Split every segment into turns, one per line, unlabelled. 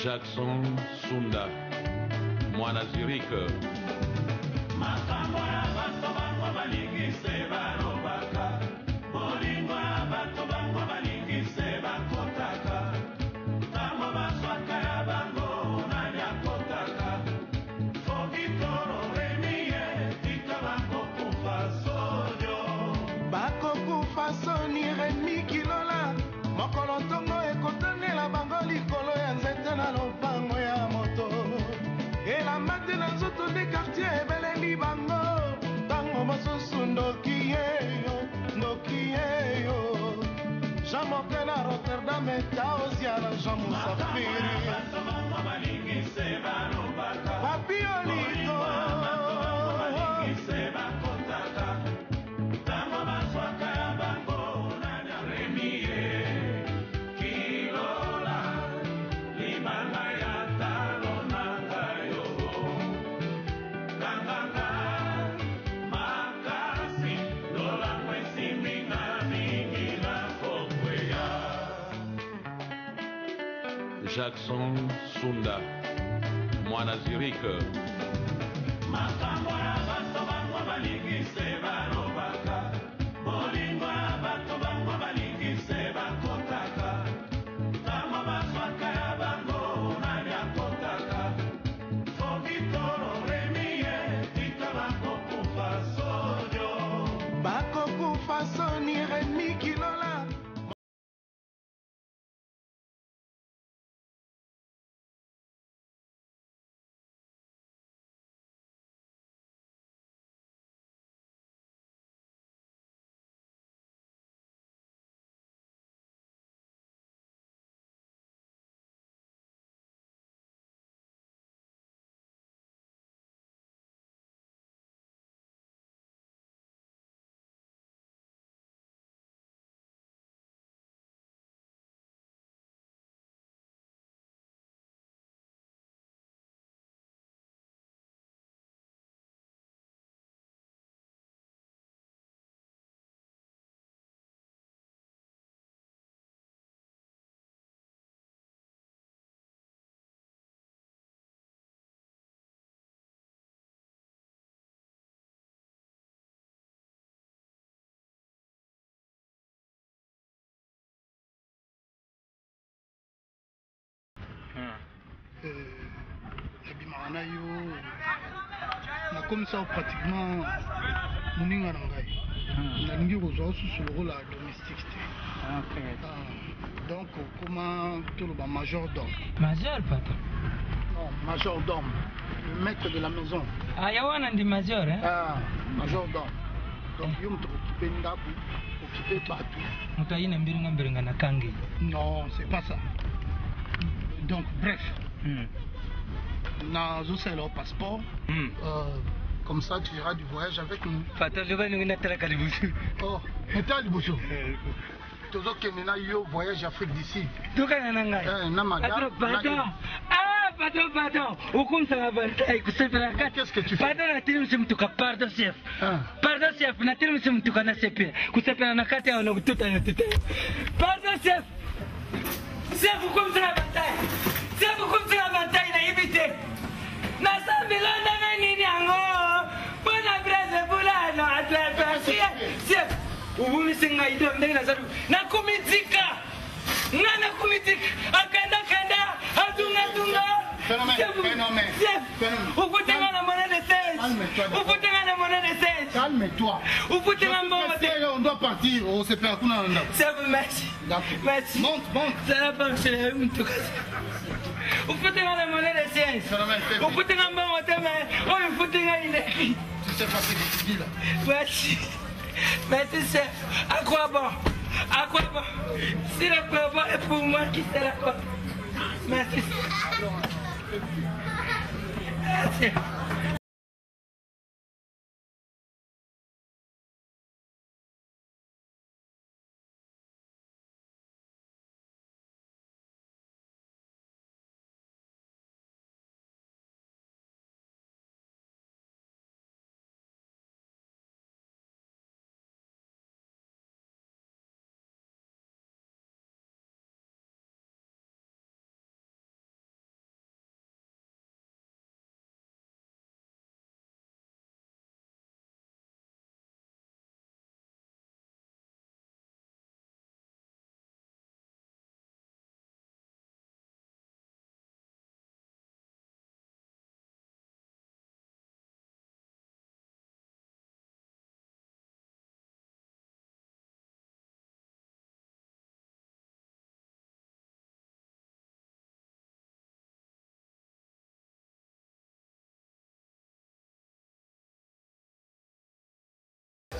Jackson Sunda, Mwana Zurich.
Makambo ya bato bango balingise balobaka, bolingo ya bato bango balingise bakotaka, ntango baswaka ya bango nani akotaka, Fokitoro remiye tika bakokufa sonyo.
Bakokufa soni Remi Kilola, mokolo ntongo ekotanela bango likolo ya nzete na lopango ya moto. Elamba te na nzoto nde quartier ebeleli bango, ntango mosusu ndoki yeyo Jean Moke na Rotterdam etaozia na Jean Musafiri.
Bato bango balingise balobaka,
Papi Oliko
balingise bakotaka, ntango baswaka ya bango nani aremiye Kilola, libanga ya talo nanga yo, kanganga makasi lola mwesiminga mingi na kokweya.
Jackson Sunda, Mwana Zurich.
Makambo ya bato bango balingise balobaka, bolingo ya bato bango balingise bakotaka, ntango baswaka ya bango nani akotaka, Fokitoro remiye tika bakokufa sonyo.
bakokufa soni Remi Kilola.
Nabimaka na yo nakomisa pratiquement moninga na ngai nalingi kozwa susu lokola domestique te. Donc okoma toloba majordome.
Major papa.
Non, majordome, le maître de la maison.
Ah, ya wana ndi major eh?
Ah, majordome. Donc yo moto okipe ndako, okipe bato.
Moto ayina mbiringa na kangi.
Non, c'est pas ça. Donc bref, nazosala au passeport. Comme ça tu iras du voyage avec nous.
Pata joba ni natala karibusu.
Oh, eta liboso. Tozokende na yo voyage Afrique d'ici.
Tukana na ngai.
Na madame.
Pardon. Ah, pardon. Hukum sana bantai kusepela kati.
Qu'est-ce que tu fais?
Pardon na timu simtuka pardon chef. Pardon chef na timu simtuka na sepe. Kusepela na kati ya unakututa na tete. Pardon chef. Chef hukum sana bantai. Chef hukum sana bantai na ibite. Na sambilonda na nini ango. Bona brother bulano atwa chef. Ubumi singa ido ndenge na zaru. Na kumitika. Ngana kumitika. Akanda atunga.
Phénomène.
Ufutenga na monnaie de 16. Ufutenga na monnaie de 16.
Calme-toi.
Ufutenga mbongo.
On doit partir. On se perd kuna nanda.
Chef, merci. Merci.
Monte.
Ça n'a pas marché mtu. Ufutenga na monnaie de 16. Ufutenga mbongo teme. Oh, ufutenga ile.
Tu sais pas ce que tu dis là.
Merci. Merci chef. À quoi bon? Si la quoi bon est pour moi, qui sera quoi? Merci. Merci.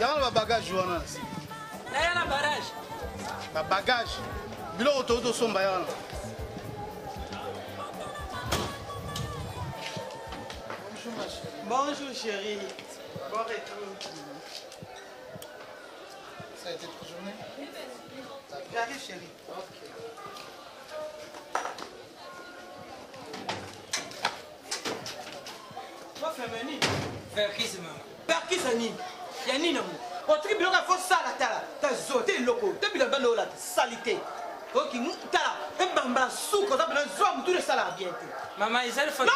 yanga ba bagage wana
naya na barrage
ba bagage biloko tozosomba yana.
Bonjour chérie. Bon retour.
Ça a été toute journée?
J'arrive chérie. Ok. Toi féminin.
vers qui c'est maman?
Par qui ça nie? Y'a ni namu. On tripe bien faut ça la tala. T'as zoté loco. T'as bien bando la salité. Ok, tala. Un bamba sou quand t'as bien zoom tout le sala bien.
Maman, ils allaient faire.
Non.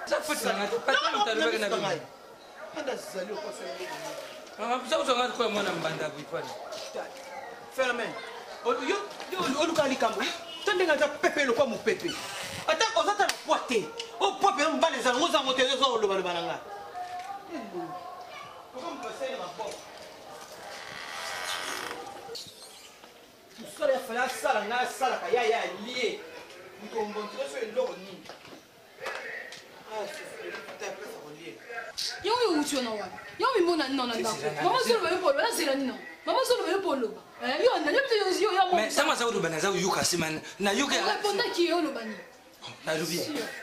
Ça faut ça. Pas tant de temps de
Maman,
ça vous en quoi moi na mbanda vous
Fermez. Yo lukali kambo. Tandinga za pepe lo kwa mu pepe. Ata ko zata poate. O pope mbale za ngoza motezo zo lo balanga. Pourquoi me passer ma porte? Tu serais faire ça la na sala ka ya lié. Ni ko mbontre so elo ni. Ah, c'est peut-être pas ça relié.
Yo uchiona wapi? Yo mimona nina ndako. Mama zolo ba yopolo, la zela nina. Mama zolo ba yopolo. Yo na yo yo ya mama.
mais sama za udu bana za yuka simana na yuka
ya. Ponda ki yo lo bani.
Na rubi.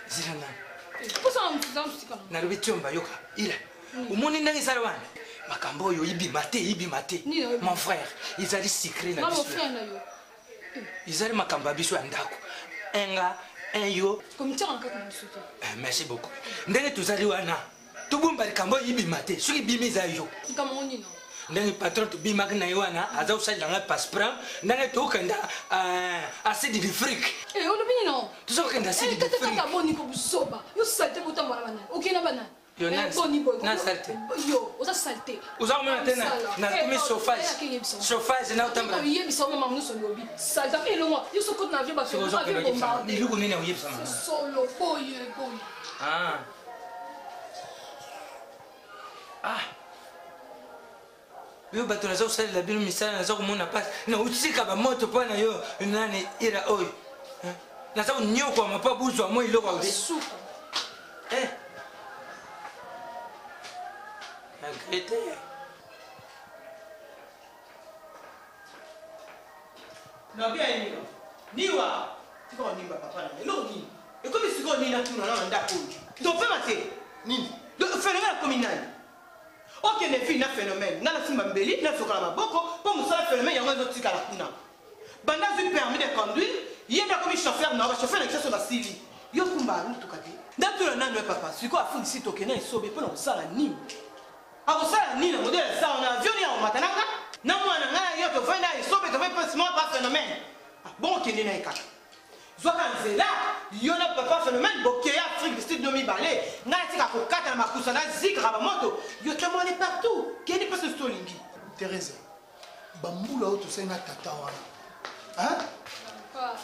Zirana.
Posa mfuzam sika.
Na rubi tiomba yuka. Ila. Umoni ndani salwana. Makambo yo ibi mate. Mon frère, ils allaient secret na biso.
Mon frère na yo.
Ils allaient makamba biso ndako. Enga yo.
Comme tiens encore na biso.
Merci beaucoup. Ndenge tuzali wana. Tubumba likambo ibi mate. Soki bimiza yo.
Kama oni no.
Ndenge patron to bimak na yoana aza usajila nga passeport ndenge to kenda acide de fric
olo bini no
to so kenda acide de fric
kata boni ko busoba yo salte ko tambara bana okena bana
yo na salte
yo oza salte
uza mona tena na tumi chauffage na utambara
yo yebisa mama muso lobi salte elo mo yo soko na avion ba
so zo kena yebisa ni luko nini uyebisa mama
solo boy
yo bato naza kosalela bino misala naza komona pasi na utika bamoto mpo na yo nani ira oyo naza konyokwama mpo buzwa mo iloko aode agrete
nabia nini niwa tiko nimba papa na elo nini ekomi siko nini atuna na ndako to pema te nini do phénomène communal. Ok, les filles, na phénomène. Na la simba mbeli, na soka la maboko, pour nous ça phénomène, yango zo tika la kuna. Banda zu permis de conduire, yenda comme chauffeur na ba chauffeur na kiso ba sili. Yo kumba lu tukati. Ndatu na nwe papa, siko afundi sito kena isobe pour nous ça la nini. Abo ça la nini, modèle ça on a avion ya matananga. Na mwana ngana yo to venda isobe to venda pas phénomène. Bon kene na ikaka. Zokanzela, yona papa phénomène bokeya Afrique du Sud nomi balé. Ngana tika ko kata na makusa na zikra ba moto. Yo témoigné partout. Quel est ce stolingi?
Thérèse, bamboula auto c'est na tata wana. Hein?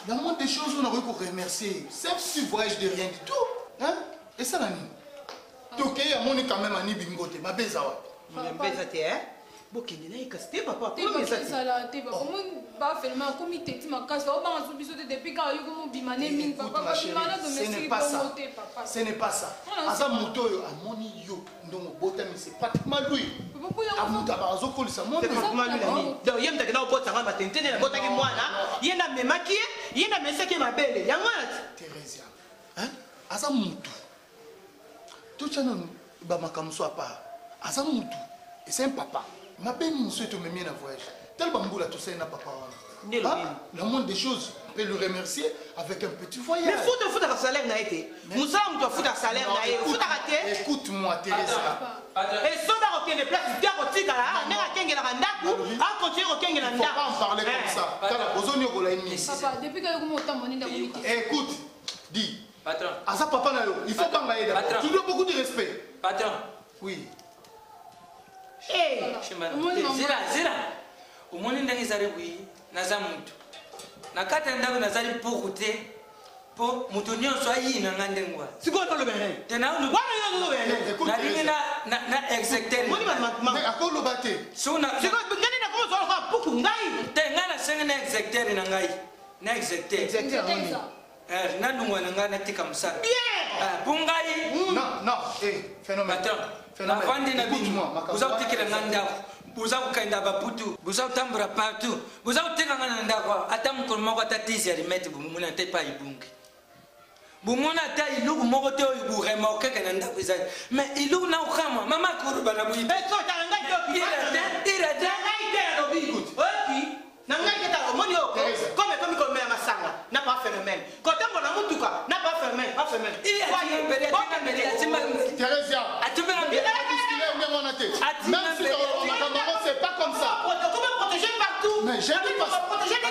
La moindre des choses on aurait pour remercier. C'est si voyage de rien du tout. Hein? Et ça la ni. Toké a moni quand même ani bingote, ma bezawa.
Beza te hein? Bokende na ikaste papa.
Te ba sala te ba comme ba faire comme teti makasi ba ba so biso te depuis quand yo comme bimane mingi papa ba bimana domestique pour monter papa.
Ce n'est pas ça. Asa moto yo amoni yo ndongo bota mais c'est pratiquement lui. Amuta ba zo kolisa moto.
C'est pratiquement lui la ni. Donc yem ta kana bota ngamba tentene na bota ki mwana, yenda memaki, yenda meseke mabele. Yangana
Thérèse. Hein? Asa moto. Tout ça non ba makamso apa. Asa moto. Et c'est un papa. Ma belle nous souhaite même bien un voyage. Tel bamboula tout ça n'a pas parlé. Le monde des choses, on peut le remercier avec un petit voyage.
Mais fout un salaire n'a été. Nous avons doit foutre un salaire n'a été.
Écoute-moi, Thérèse.
Et ça va aucun des places du terre au tigre là, on est à Kengela Randaku, à continuer au Kengela Randaku.
Il ne faut pas en parler comme ça.
Papa, depuis que vous m'entendez, mon inda.
Écoute, dis.
Patron.
À ça, papa, il faut pas m'aider. Tu dois beaucoup de respect.
Patron.
Oui.
Hey,
zira umoni ndenge zari bwi naza muntu nakata ndako nazali pokute po mutu nyonso ayina ngande ngwa
sikoto lo bene
tena wana
yo lo bene
na lingi na execter
mais akolo bate
sona
sikoto ngani na ko so ko puku ngai
te ngana senga na execter na ngai na execter nandungwana nga natika mosala
Bien.
pungai
Non, phénomène.
navandi na bino buza kotekela nga ndako buza kokenda baputu buza kotambula partout buza koteka nga na ndako ata mokolo moko ata 10 ya limete bomona te pa ibungi bomona ata iluku moko te oyo burema okeke na ndako ezali mais iluku na okamwa mama akoloba na boyibi
c'est pas comme ça.
Comment protéger partout?
Mais j'ai dit parce que chérie,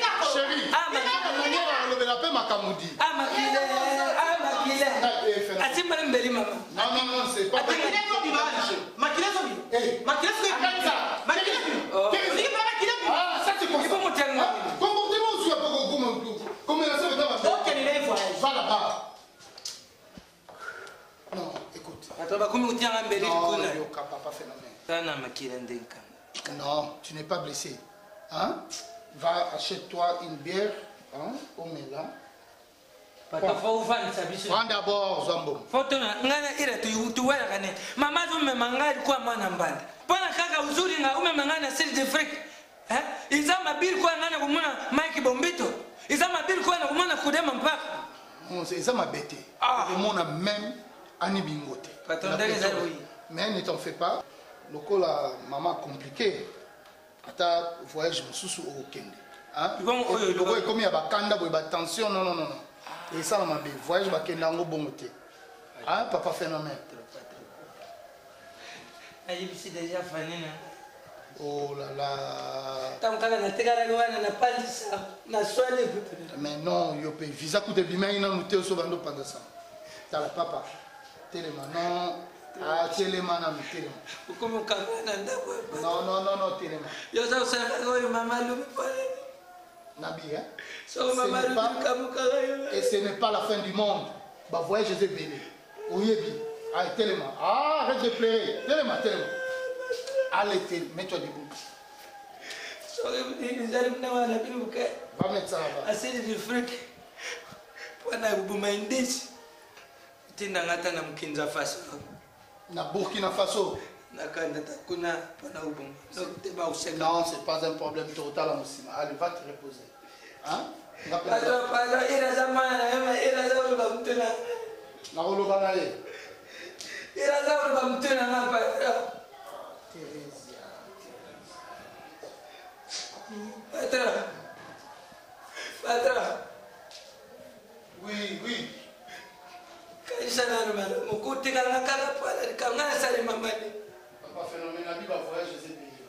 non, c'est pas ça c'est comme ça. Comportement aussi comment ça va là-bas. Non, écoute. Non, tu n'es pas blessé. Hein? Va, achète-toi une bière. Hein? On met là. Prends d'abord Zambo.
Maman, vous me mangez quoi, moi, n'embande. Pendant que vous avez un mangana celle de fric. Ils ont ma bille quoi, n'en a pas Mike Bombito. Ils ont ma bille quoi, n'en a pas de pas.
C'est ça ma bête. Et moi, on a même Annie Bingote. Mais ne t'en fais pas. Le coup, la maman compliqué. Ata voyage sous au Kende. Hein? Le coup est comme il y a bakanda, il y a tension, non. Et ça, ma belle, voyage bakenda en bon côté. Hein, papa phénomène.
Déjà fané.
Oh là là. Mais non, il y a pas visa coûte bien, il y a un outil au sauvando pendant ça. T'as la papa. Téléma, non. Ah, téléma, non, téléma. Non, téléma.
Yo ça ça maman le
Nabi, hein? Et ce n'est pas la fin du monde. Bah, voyez, je vais bénir. Oui, ah, téléma. Ah, arrête de pleurer. Téléma. Allez, mets-toi debout. Va mettre ça là-bas.
Assez de fric. Wana bumaindesi. Tinda ngata na mkinza faso.
Na Burkina Faso. Non, c'est pas un problème total à Moussima. Allez, va te reposer. Hein? Oui. Papa phénomène, la Bible va voyager, je sais payer.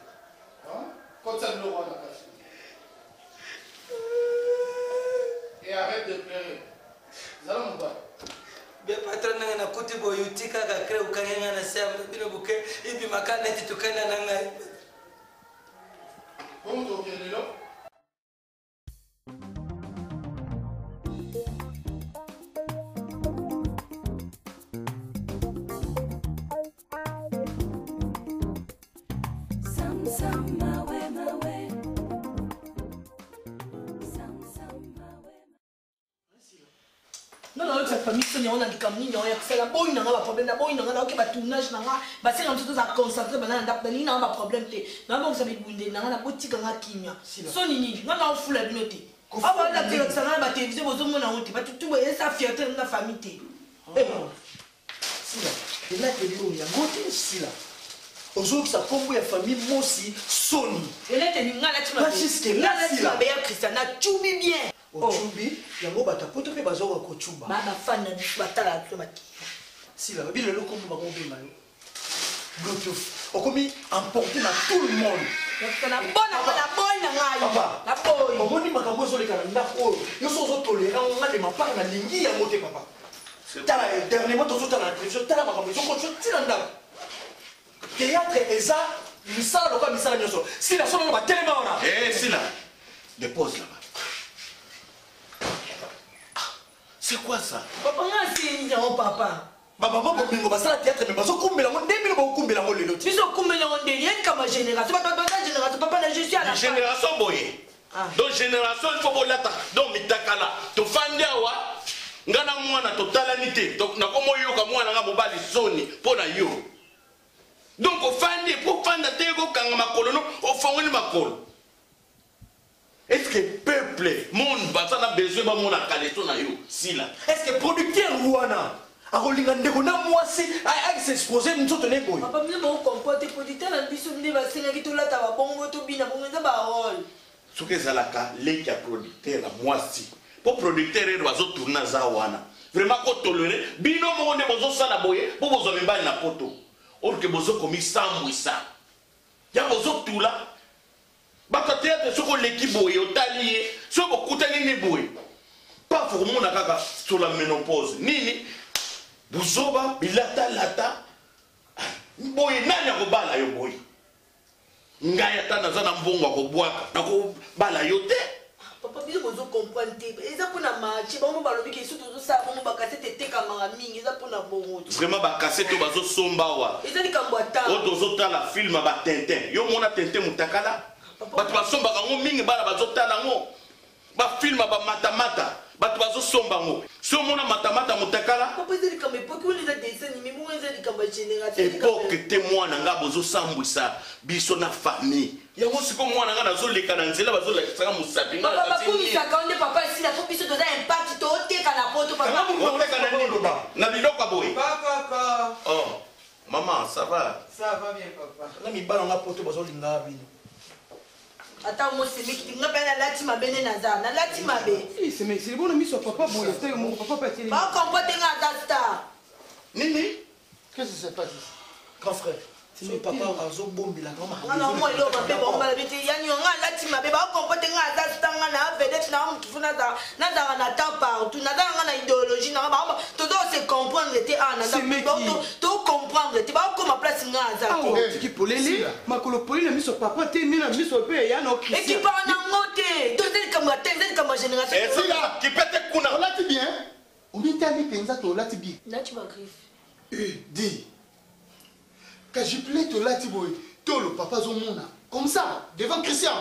Hein? Quand ça nous rend la cache. Et arrête de pleurer. Vous allez mon père.
Bien patron na kuti boyutika ka kre ukanga na sema bino buke ibi makana titukana na ngai.
Comment tu viens là?
Non, cette famille, c'est on a des camis, on a fait la bonne, on a un problème, la bonne, on a un tournage, on a c'est un tout à concentrer, on a un problème, on a un problème, on a un boutique, on a un kimia. Son nini, on a un fou la noté. Ah, on a dit que ça n'a pas été visé, vous avez honte, parce que tout est sa fierté de la famille.
Si là, et là, il y a un côté si là. Aujourd'hui, ça pompe la famille, moi aussi, Sony.
Et là, tu as dit, Christian, tu vis bien.
Ochubi, yango bata poto pe bazo ko chuba.
Baba fan na batala to maki.
Si la bile le komba ko be mayo. Bluetooth. Okomi emporter na tout le monde.
Na bonne ngai.
Papa.
La boy.
Omoni makambo zo le kala ndako. Yo so zo tolérant on a de ma part na lingi ya moté papa. Tala dernièrement to zo tala télévision tala makambo zo ko tila ndako. Théâtre eza misala ko misala nyoso. Si la solo ba telema ona.
Si là. Dépose là-bas. C'est quoi ça?
Papa, c'est non, papa.
Papa, bongo basala théâtre mais bazo kumbela ngo ndemile ba kumbela ngo lelo.
Biso kumbela ngo ndeli kama génération. Papa génération papa na je suis à la
génération boye. Donc génération il faut bolata. Donc mitakala. To fandi awa ngana mwana totalani te nakomo yoka mwana nga mobali soni mpona yo donc ofandi po fanda te kokanga makolo no ofongoli makolo. Est-ce que peuple monde baza na besoin bamona kaleto na yo sila?
Est-ce que producteur wana akolinga ndeko na mwasi s'exposer nzoto ne boy?
Papa mimi mo comporter producteur na biso nde basenga ki tolata ba bongo to bina bongo za ba rôle.
Soki ezalaka leki ya producteur na mwasi po producteur ero bazotourna za wana vraiment kotolere bino moko nde bozosala boye po bozwa mibali na poto orke bozokomisambwisa ya bozotula bato théâtre soko leki boye otali ye soko okutani ne boye pa fo komona kaka sur la ménopause nini buzoba bilatalata boye nani akobala yo boye ngai ata naza na mbongo akobwaka nakobala yo te.
Papa biso bozo comprendre te eza pona marché bango balobi ke surtout ça bango bakasete tekamaka mingi eza pona bongo
vraiment bakasete bazosomba wa
eza likambo ata
oyo tozotala film ba Tintin yo mona Tintin mutakala bato basombaka ngo mingi bana bazotala ngo bafilma bamatamata bato bazosomba ngo so mona matamata mutakala
papa eza likambo epoke oyo eza dessin animé bongo eza likambo ya génération
epoke te mwana nga bozosambwisa biso na famille yango siko mwana nga nazoleka na nzela bazolekisaka mosapi
bakumisaka onde papa esila po biso toza impact tooteka na poto
oteka na nini na biloko boye oh maman ça va
bien papa
na mibala nga poto bazolinga bino
ata mosemeki nga mpe nalati mabe nde naza nalati mabe
c'est bon miso papa boye te mon papa pateli
bakompote nga aza star
nini
qu'est-ce qui se passe grand frère c'est papa azobombela
ngana mo ilo mabe bongo balobi te yani nga alati mabe bakompote nga aza star nga na vedette na mutu nazaka na temps partout nazaka nga na idéologie nanga bango tozo se comprendre te to comprendre te bakoma place nga aza
tiki polele makolo polele na miso papa te mina miso pe ya no Christian
ekipa nango te toza likambo ya te eza likambo ya génération
esila kipete kuna
olati bien omitali mpenza tolati bien
nati bagriffe
di kajipule tolati boye to le papa azomona comme ça devant Christian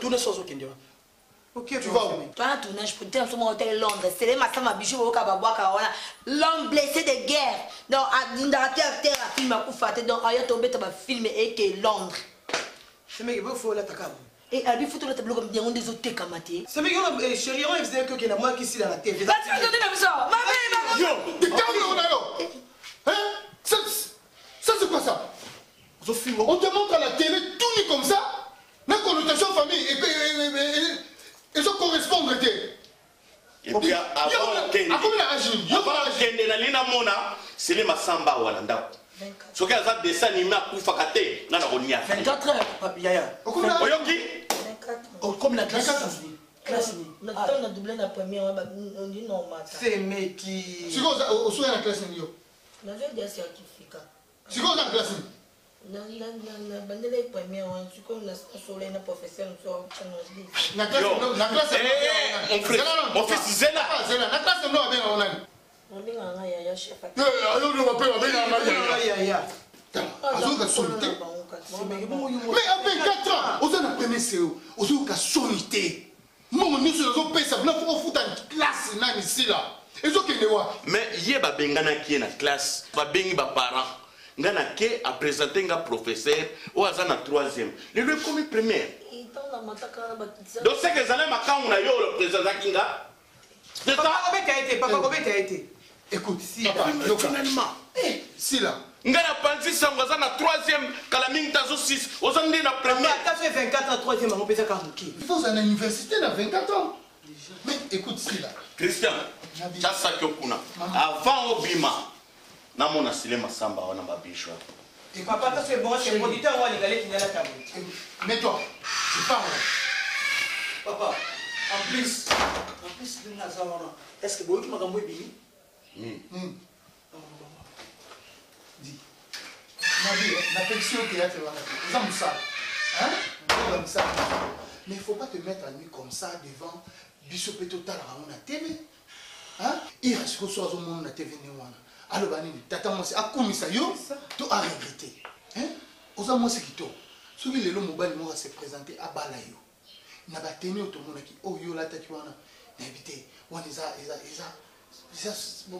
tout ne sans aucun dire. Ok,
tu vas où?
Toi, un tournage pour dire au hôtel Londres. C'est les massas ma bijoux au Kababoaka. L'homme blessé de guerre. Donc, dans la terre, film à Koufate. Donc, ailleurs tombé, tu vas filmer et que Londres.
C'est mais il faut la takam.
Et à lui, il faut le tableau comme des rondes des autres kamaté.
C'est mais chérie, on faisait que qu'il y a moi qui suis dans la télé.
Va tu me donner comme ça. Ma mère,
yo, de calme, hein? Ça c'est quoi ça? On te montre à la télé tout nu comme ça. La connotation famille et ça correspond.
Et puis avant kende na lina mona sele masamba wana ndako soki aza dessin animé akufaka te nga na konia
24 heures papi yaya
oyoki
24
comme la classe
on a doublé la première on dit normal
c'est mais qui
si au soir la classe yo
on avait des certificats
si on a classe
na bandela première on tu comme la soleil na professeur
na classe
mon fils Zela
na classe no abena onani
on dit nga ya chef
ayo no ba pe abena
ya
azuka solité mais à 24 ans aux na premier CEO azuka solité momo niso zo pesa na fo futa classe nani sila ezokende wa
mais ye babengana ki na classe babengi ba parents ngana ke a présenter nga professeur ou aza na 3e le lui comme première donc c'est que zala makangu na yo le président kinga c'est ça
papa combien t'as été
écoute si
finalement
sila
ngana panzi sango aza na 3e kala mingi tazo 6 oza ndi na première
ta fait 24 ans 3e on peut ça quand
il faut à l'université à 24 ans mais écoute sila
Christian ça ça que kuna avant obima na mona sile masamba wana babishwa
et papa ça c'est bon c'est producteur on va les qui a la table
mais toi je parle
papa en plus de Nazarana est-ce que boy qui m'a gambé bini
dis ma vie la pension théâtre là ça me ça hein comme ça mais il faut pas te mettre à nu comme ça devant biso total à la TV hein il reste que soit au monde na TV ne wana alors banini tata moi c'est akomisa yo to a regretter hein oza moi c'est kito soki lelo mobali mo va se présenter à bala yo na ba tenir tout monde qui oh yo la tati wana na éviter wana eza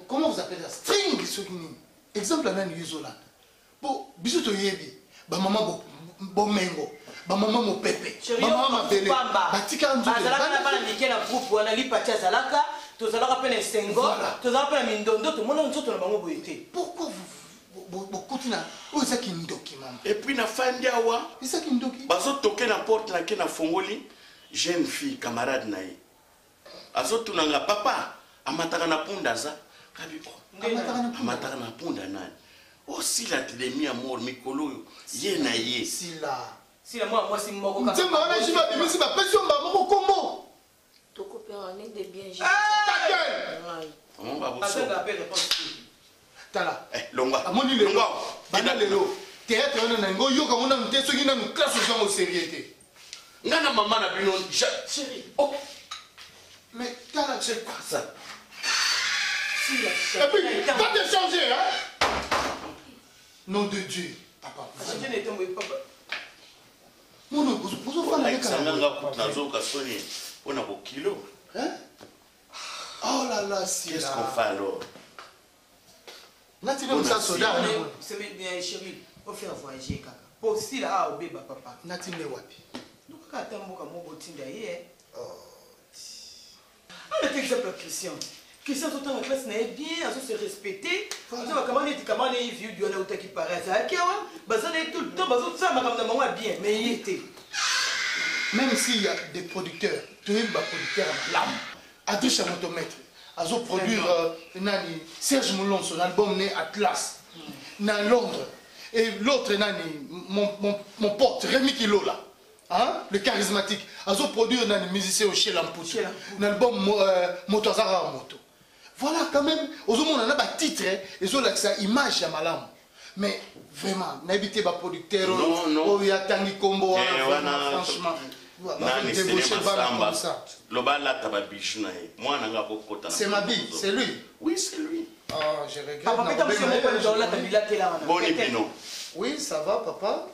Comment vous appelez ça? String, ce qui n'est. Exemple, on a une Yuzola. Bon, bisous to yebi. Ba maman bon mengo. Ba maman mon pépé.
Ba maman ma belle. Ba tika nzo. Azalaka na mike na groupe wana lipatia zalaka. Tozalaka pe na sengo. Tozalaka pe na mindondo. To mona nzoto na bango boyete.
Pourquoi vous continuez? Où est-ce qu'il document?
Et puis na fandi awa.
Est-ce qu'il document?
Bazo toquer na porte na ke na fongoli. Jeune fille camarade na ye. Azo tunanga papa. Amataka na punda za. Kabi amataka na punda nani? Oh si la télé à mort mikolo ye na ye.
Si la
moi si moko ka.
Nzemba wana jiba bimisi ba pension ba moko kombo.
To coopérer de bien.
Ta gueule.
On va vous
Tala.
Longwa.
Amoni le longwa. Bana lelo. Théâtre on na ngo yo ka on na teso ngina nous classe au sérieux.
Ngana maman na bino chérie. Oh.
Mais Tala c'est quoi ça?
Si la
et puis, va te changer, hein? Nom de Dieu. Papa. Mon nom, vous avez
avec ça, on a beaucoup kilos.
Hein? Oh là là, si.
Qu'est-ce qu'on fait alors?
Nathalie, ça, soda.
C'est bien, chérie. On fait voyager, kaka. Pour si là, au bébé, papa.
Nathalie, wapi?
Nous, quand on a mon botin d'ailleurs. On a exemple Christian. Christian, tout le temps, la classe n'est bien, à se respecter. Comment on dit, comment on est vieux, du on a qui paraît. Ça, ok, on est tout le temps, ça, ma maman bien, mais il était.
Même s'il y a des producteurs, tu es un producteur à l'âme, à deux chamotomètres, à produire Serge Moulon, son album né Atlas, dans Londres. Et l'autre, mon pote, Rémi Kilola. Hein? Le charismatique. Azo produire dans les musiciens au Chez Lamputo. L'album Motozara Moto. Voilà quand même. Aux hommes, on a un titre. Ils ont l'accès à image à malam. Mais vraiment, n'habitez pas producteur.
Non.
Il y a Tanguy Combo. Franchement. C'est ma bille, c'est lui.
Oui, c'est lui.
Oh, je regrette. Oui, ça va, papa.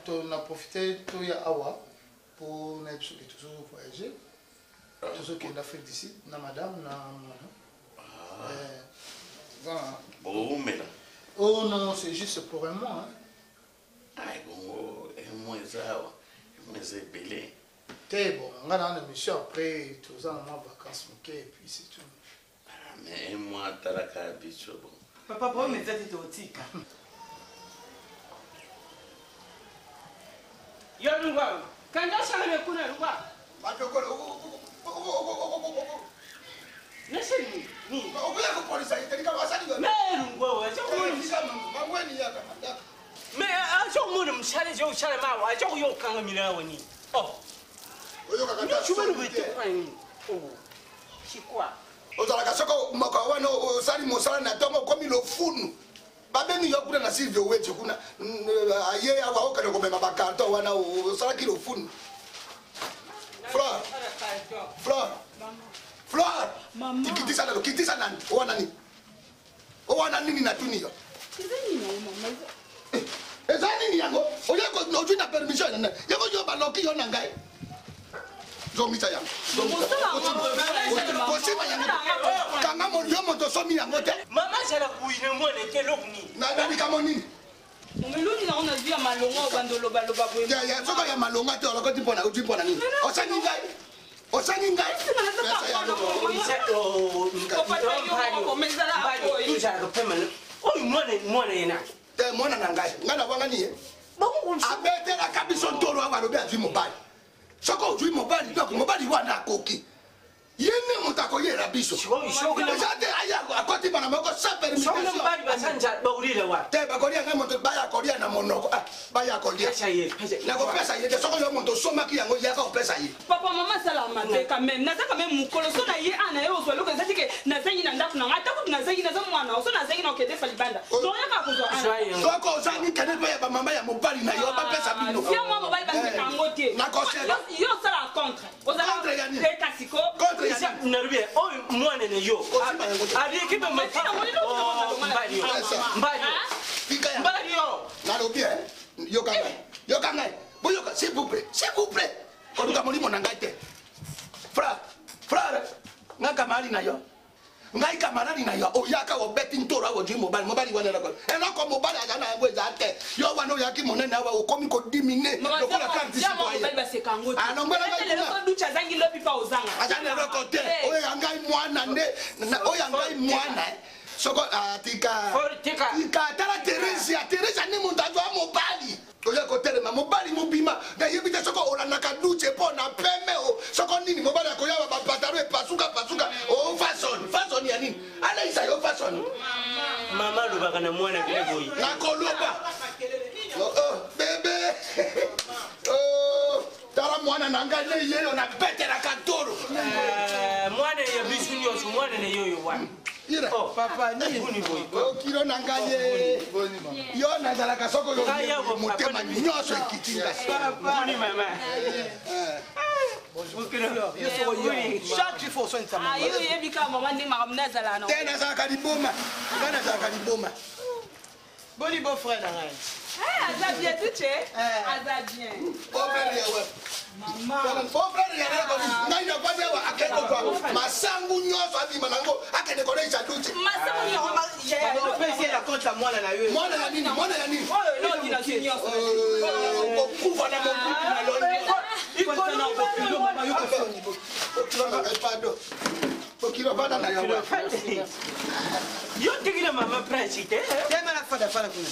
On a profité de Awa pour toujours voyager. Toujours qu'il a fait d'ici, na madame, voilà.
Bon, mais là.
Oh non, c'est juste pour un mois.
Ah, bon, un mois, c'est belé.
T'es bon, on a une mission après, tous en vacances, et puis c'est tout.
Mais un mois, t'as la carabine, bon.
Papa, pourquoi me dit au tic? Yo Lungwa, quand tu as le coup de Lungwa, mais à ce moment, je suis allé au chalet, je suis allé au Kangamina. Oh, tu veux nous dire c'est quoi?
Ozalaka soko makawana osali mosala na tongo komi lo funu. Babeni yo kuna na Silvio wetu kuna aye awa okana ko mema bakarto wana osala kilo funu. Flor. Mama. Kitisa nani? Owana nini na tuniyo?
Kizeni na mama.
Ezani ni yango. Oyako noju na permission na. Yako yo baloki yo na ngai. Zomita yango. Kanga mo yo moto somi yango te.
Mama sala kuine mo ne kelo kuni.
Na dani kamo nini?
Omeluni na ona via malonga bandolo baloba bwe.
Ya soko ya malonga te oloko tipona utipona nini? Osani ngai. Mwana na ngai ngana wanga niye abetela kabiso ntolo abalobi azwi mobali soko ozwi mobali donc mobali wana akoki yene moto akoyela biso ate akoti bana moko sans permission te bakolia ngai moto baya kolia na monoko baya kolia nakopesa ye te soko yo moto osomaki yango yaka opesa ye
papa mama sala mate quand même naza quand même mukolo so na ye ana ye ozwa loko ezati ke nazangi na ndaku na ngata ko nazangi naza mwana so nazangi na okende fali banda donc yaka kozwa ana
soko ozangi kene pe ya ba mama ya mobali na yo bapesa bino
yo mama mobali basi kango te yo sala contre ozala te kasiko
Narubia, oh, mwana ne yo. Ali kipe matina mwana mbali yo.
Narubia, yo kanga. Boyoka, s'il vous plaît. Koduka molimo na ngai te. Frère, nga kamali
na yo oyaka o betting tora o jimo bali mobali wana na ko e no ko mobali aja na ngwe za te yo wana o yaki monene wa o komi ko dimine lo ko la kan ti ko
mobali ba se kango
ah no ngwe na
ko ducha zangi lobi pa ozanga
aja na ko te o yangai mwana ne o yangai mwana soko tika tala Teresa ni mundazo wa mobali oya ko telema mobali mobima da yebita soko olana ka duche pona peme o soko nini mobali ko yawa ba pataro e pasuka o fason ya nini ala isa yo fason
mama lo baka na mwana vile boy
na koloba bebe tara mwana nanga ne yeyo na betera katoro
mwana ya bisunyo mwana ne yoyo wa
Ira.
Oh, papa, ni boni boy.
Oh, kilo nangaye. Boni mama. Yo nazala kasoko yo. Mutema nyoso ikitinga.
Boni mama.
Chaque fois, ça m'a.
Ayo yebika mama ndi makamna zala no.
Tena za kaliboma. Kana za kaliboma.
Boni beau frère nangai.
Aza bien tuche. Aza bien.
Frère ya wa. Mama. Frère ya na ko ngai na kwa ya wa akeko kwa masangu nyoso abi manango akene ko recha duchi.
Masangu nyoso
ya. On peut essayer la compte à moi là yo.
Mwana ya nini?
Oh no dina nyoso.
Ko kuva na mo na lonje.
Iko na ko kilo mama yo ko foni.
Kilo na pado. Kilo bana na ya wa.
Yo tigina mama president.
Tema la fada fala kuna.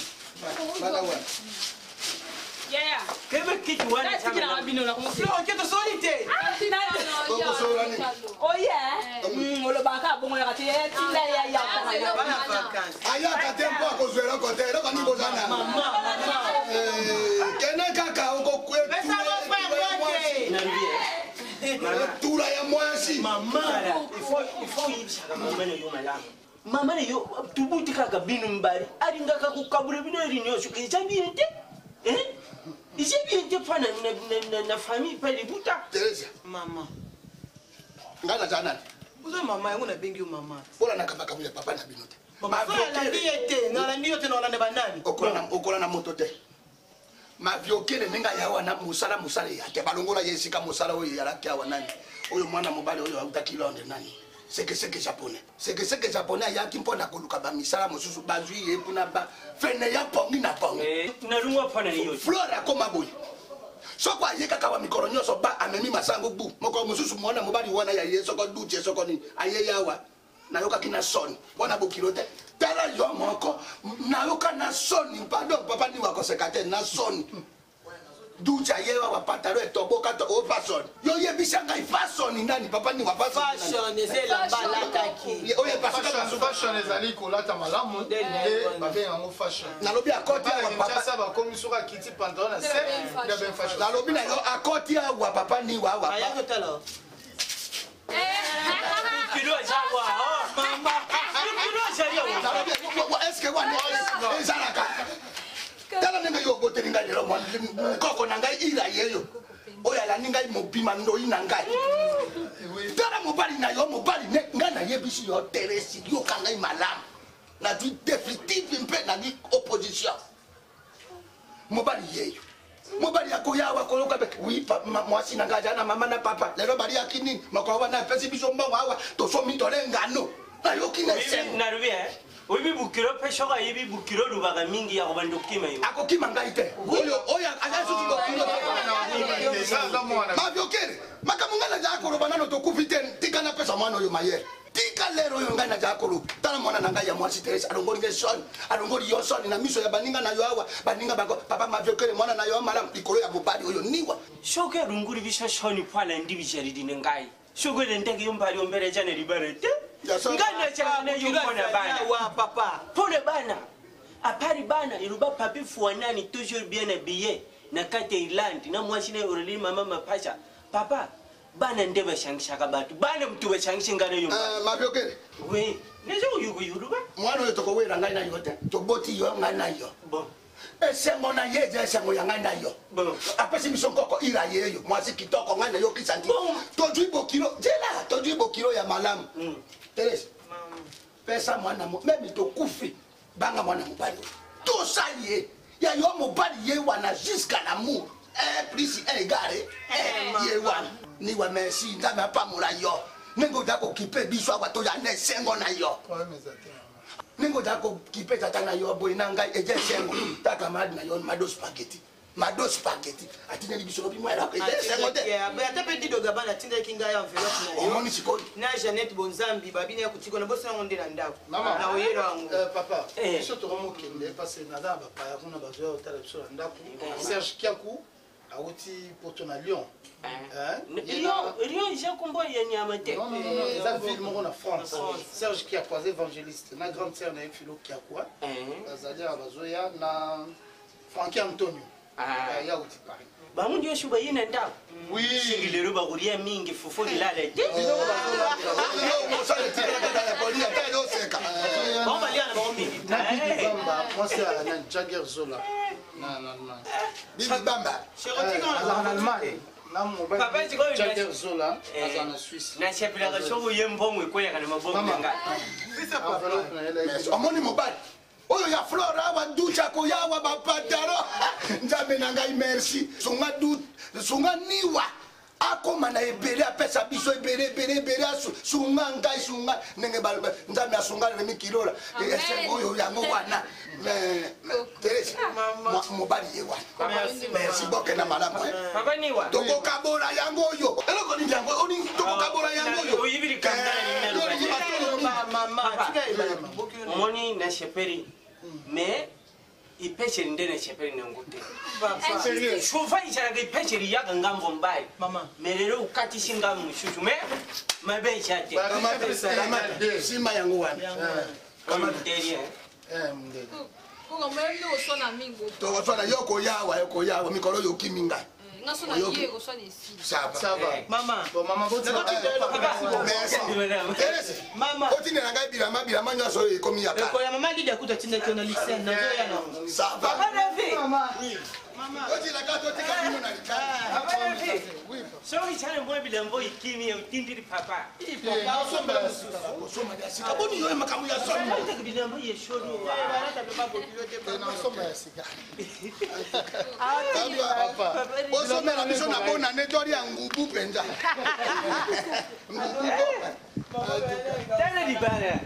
Bana wa.
Yeah.
Kebe kitu wana
sana. Kila abino na kumsi.
No, keto solite.
Tina no.
Ko solani.
Oh yeah. Olo baka bongo ya kati tinda ya.
Bana vacances.
Aya ka tempo ko zwela ko te ko ni bozana.
Mama.
Kene kaka uko kwetu.
Pesa mo frère
Mama.
Tura ya mwasi.
Mama. Il faut yibisaka mama ne yo malama. Mama ne yo tubutika ka binu mbari. Aringa ka kukabure bino rinyo shuke chabiente. Ici bien fana na famille pas de buta.
Teresa.
Mama.
Ngana jana.
Uzo mama yangu na bengi mama.
Bora nakabaka mule papa na binote.
Mama la ndiete, na ndiete na ne banani.
Okola na moto te. Ma viokele ninga yawa na musala ya te balongola yesika musala oyo yalaki awa nani. Oyo mwana mobali oyo utakilonde nani. Seke japonais. Seke japonais yaki mpona koluka ba misala mosusu bazwi ye kuna ba fene ya pongi na pongi.
Na lungo pana yo.
Flora koma boy. Soko ayeka kawa mikoro nyoso ba amemi masango bu. Moko mosusu mwana mobali wana ya yeso ko duche soko ni aye yawa. Na yoka kina son. Bona bokilote. Tala yo moko na yoka na son. Pardon papa ni wako sekate na son. Ducha yewa wa pataro etoboka to o fashion. Yo ye bisanga fashion ndani papa ni wa
fashion ezela bala taki.
Oye
fashion ezali kolata malamu nde babenga ngo fashion.
Nalobi akoti wa papa
saba komi soka kiti pantalon na se nda ben fashion.
Nalobi na yo akoti wa papa ni wa wa.
Aya kotala.
Kilo jawa. Mama. Kilo jawa.
Nalobi eske wa ni ezalaka. Tala ninga yo bote ninga lero mo koko nanga ira yeyo oya la ninga mobima ndo inanga tala mobali na yo mobali ne ngana yebisi yo teresi yo kanga malam na du definitive mpe na ni opposition mobali yeyo mobali yako yawa koloka be oui mwasi nanga jana mama na papa lero bali yakini makwa na pesi biso mbongo awa to so mitole ngano na yo kina sen
na rubi Obi bukiro peshoka yibi bukiro lubaga mingi ya kubando kima yo.
Ako kima ngaite. Oya agasu tiko kilo. Mavyokere. Makamungana jako robana no tokufite tika na pesa mwana yo mayer. Tika lero yo ngana jako tala mwana nanga ya mwasi Teresa alongori ngeson. Alongori yo son na miso ya baninga na yo awa. Baninga bako papa mavyokere mwana na yo malam ikolo ya mobali oyo niwa.
Shoke runguri bisha shoni pala ndi bishari dinengai. Shoke ndenge yombali ombere jane libarete. Ngana chana yumpona bana
wa papa
pole bana apari bana iluba papi fuanani toujours bien habillé na kate Irland na mwashine urili mama mapasha papa bana ndebe shangishaka batu bana mtu we shangishingana yumba
mavyokere
we nezo yugo yuruba
mwana yo toko wera ngai na yote toboti yo ngai na yo
bon
esengo na yeje esengo ya ngai na yo
bon
apesi misongoko ira yeyo mwasi kitoko ngai na yo kisanti tojuibo kilo jela tojuibo kilo ya malamu Teresa, pesa mwana mo, memi to kufi, banga mwana mobali. To saye, ya yo mobali ye wana jusqu'à l'amour. Plus égare, ye wana. Ni wa merci, ndame pa mura yo. Nengo dako kipe biso awato ya ne sengo na yo. Nengo dako kipe tata na yo boy nanga eje sengo. Taka mad na yo mado spaghetti. Mado spaghetti. Atine biso lobi mwela ko eje sengo de.
Ya, ba ta petit do gabana tinda kinga ya envelope na yo.
Omoni sikoni.
Na Jeannette Bonzambi babine ya kutiko na bosa ngonde na ndako.
Mama.
Na oyelo wangu.
Papa, biso to romo kende parce que nada ba pa kuna bazo otala biso na ndako. Serge Kiakou auti poto na Lyon.
Lyon, j'ai combat Yanyama.
Non, la ville en France. Serge Kiakou, évangéliste. La grande sœur de Philo Kiakou. C'est-à-dire Bazoya, na Francky Antonio. Il y a aussi Paris.
Bamundi yoshuba yina nda.
Oui.
Shingilero bakuria mingi fufu lilale.
Bomba lia na bombi.
Bamba, pensez à Jagger Zola. Non. Bibi Bamba. En Allemagne.
Papa tu connais
Jagger Zola en Suisse.
Na chepela ka shobu yembo ngwe kana mabombi nga.
Fisa papa. Omoni mobile. Oyo ya flora wa ducha ko ya wa bapataro. Nzabe na ngai merci. Sunga niwa. Akoma na ebere apesa biso ebere asu sunga ngai sunga nenge balba nzabe asunga le mikilora. Ese oyo yango wana. Teresa mobali yewa. Merci boke na malamu.
Papa niwa.
Toko kabora yango yo. Eloko ni yango oni toko kabora yango yo.
Oyibiri kandana ni mama. Moni na sheperi. Mais il pêche ndene sheperi ngute. Chaufa isharaga pêche ya ngambo mbai. Mama. Melero ukati shinga mushushu me. Mabe chate.
Sima yango wana.
Kama nderi
mndeli.
Kuko mwendo osona mingo.
To wasona yoko yawa mikolo yokiminga.
Ngaso na yeye osona isi.
Ça va.
Mama.
Bon maman boti. Merci.
Mama.
Otine na ngai bilama nyoso ekomi ya ka.
Ko ya mama lidi akuta tinda kiona lycée na zo ya na.
Ça va.
Papa David.
Mama.
Oti la gato tika bino na likana.
Papa David. Oui. So ichane mwe bilembo ikimi utindiri papa.
Papa osoma ya sika. Boni yo makamu ya soma.
Ita bilembo ye shodo.
Barata baba bokilote
na osoma ya sika. Papa. Osoma na biso na bona netori ya ngubu penza.
Tele di bana.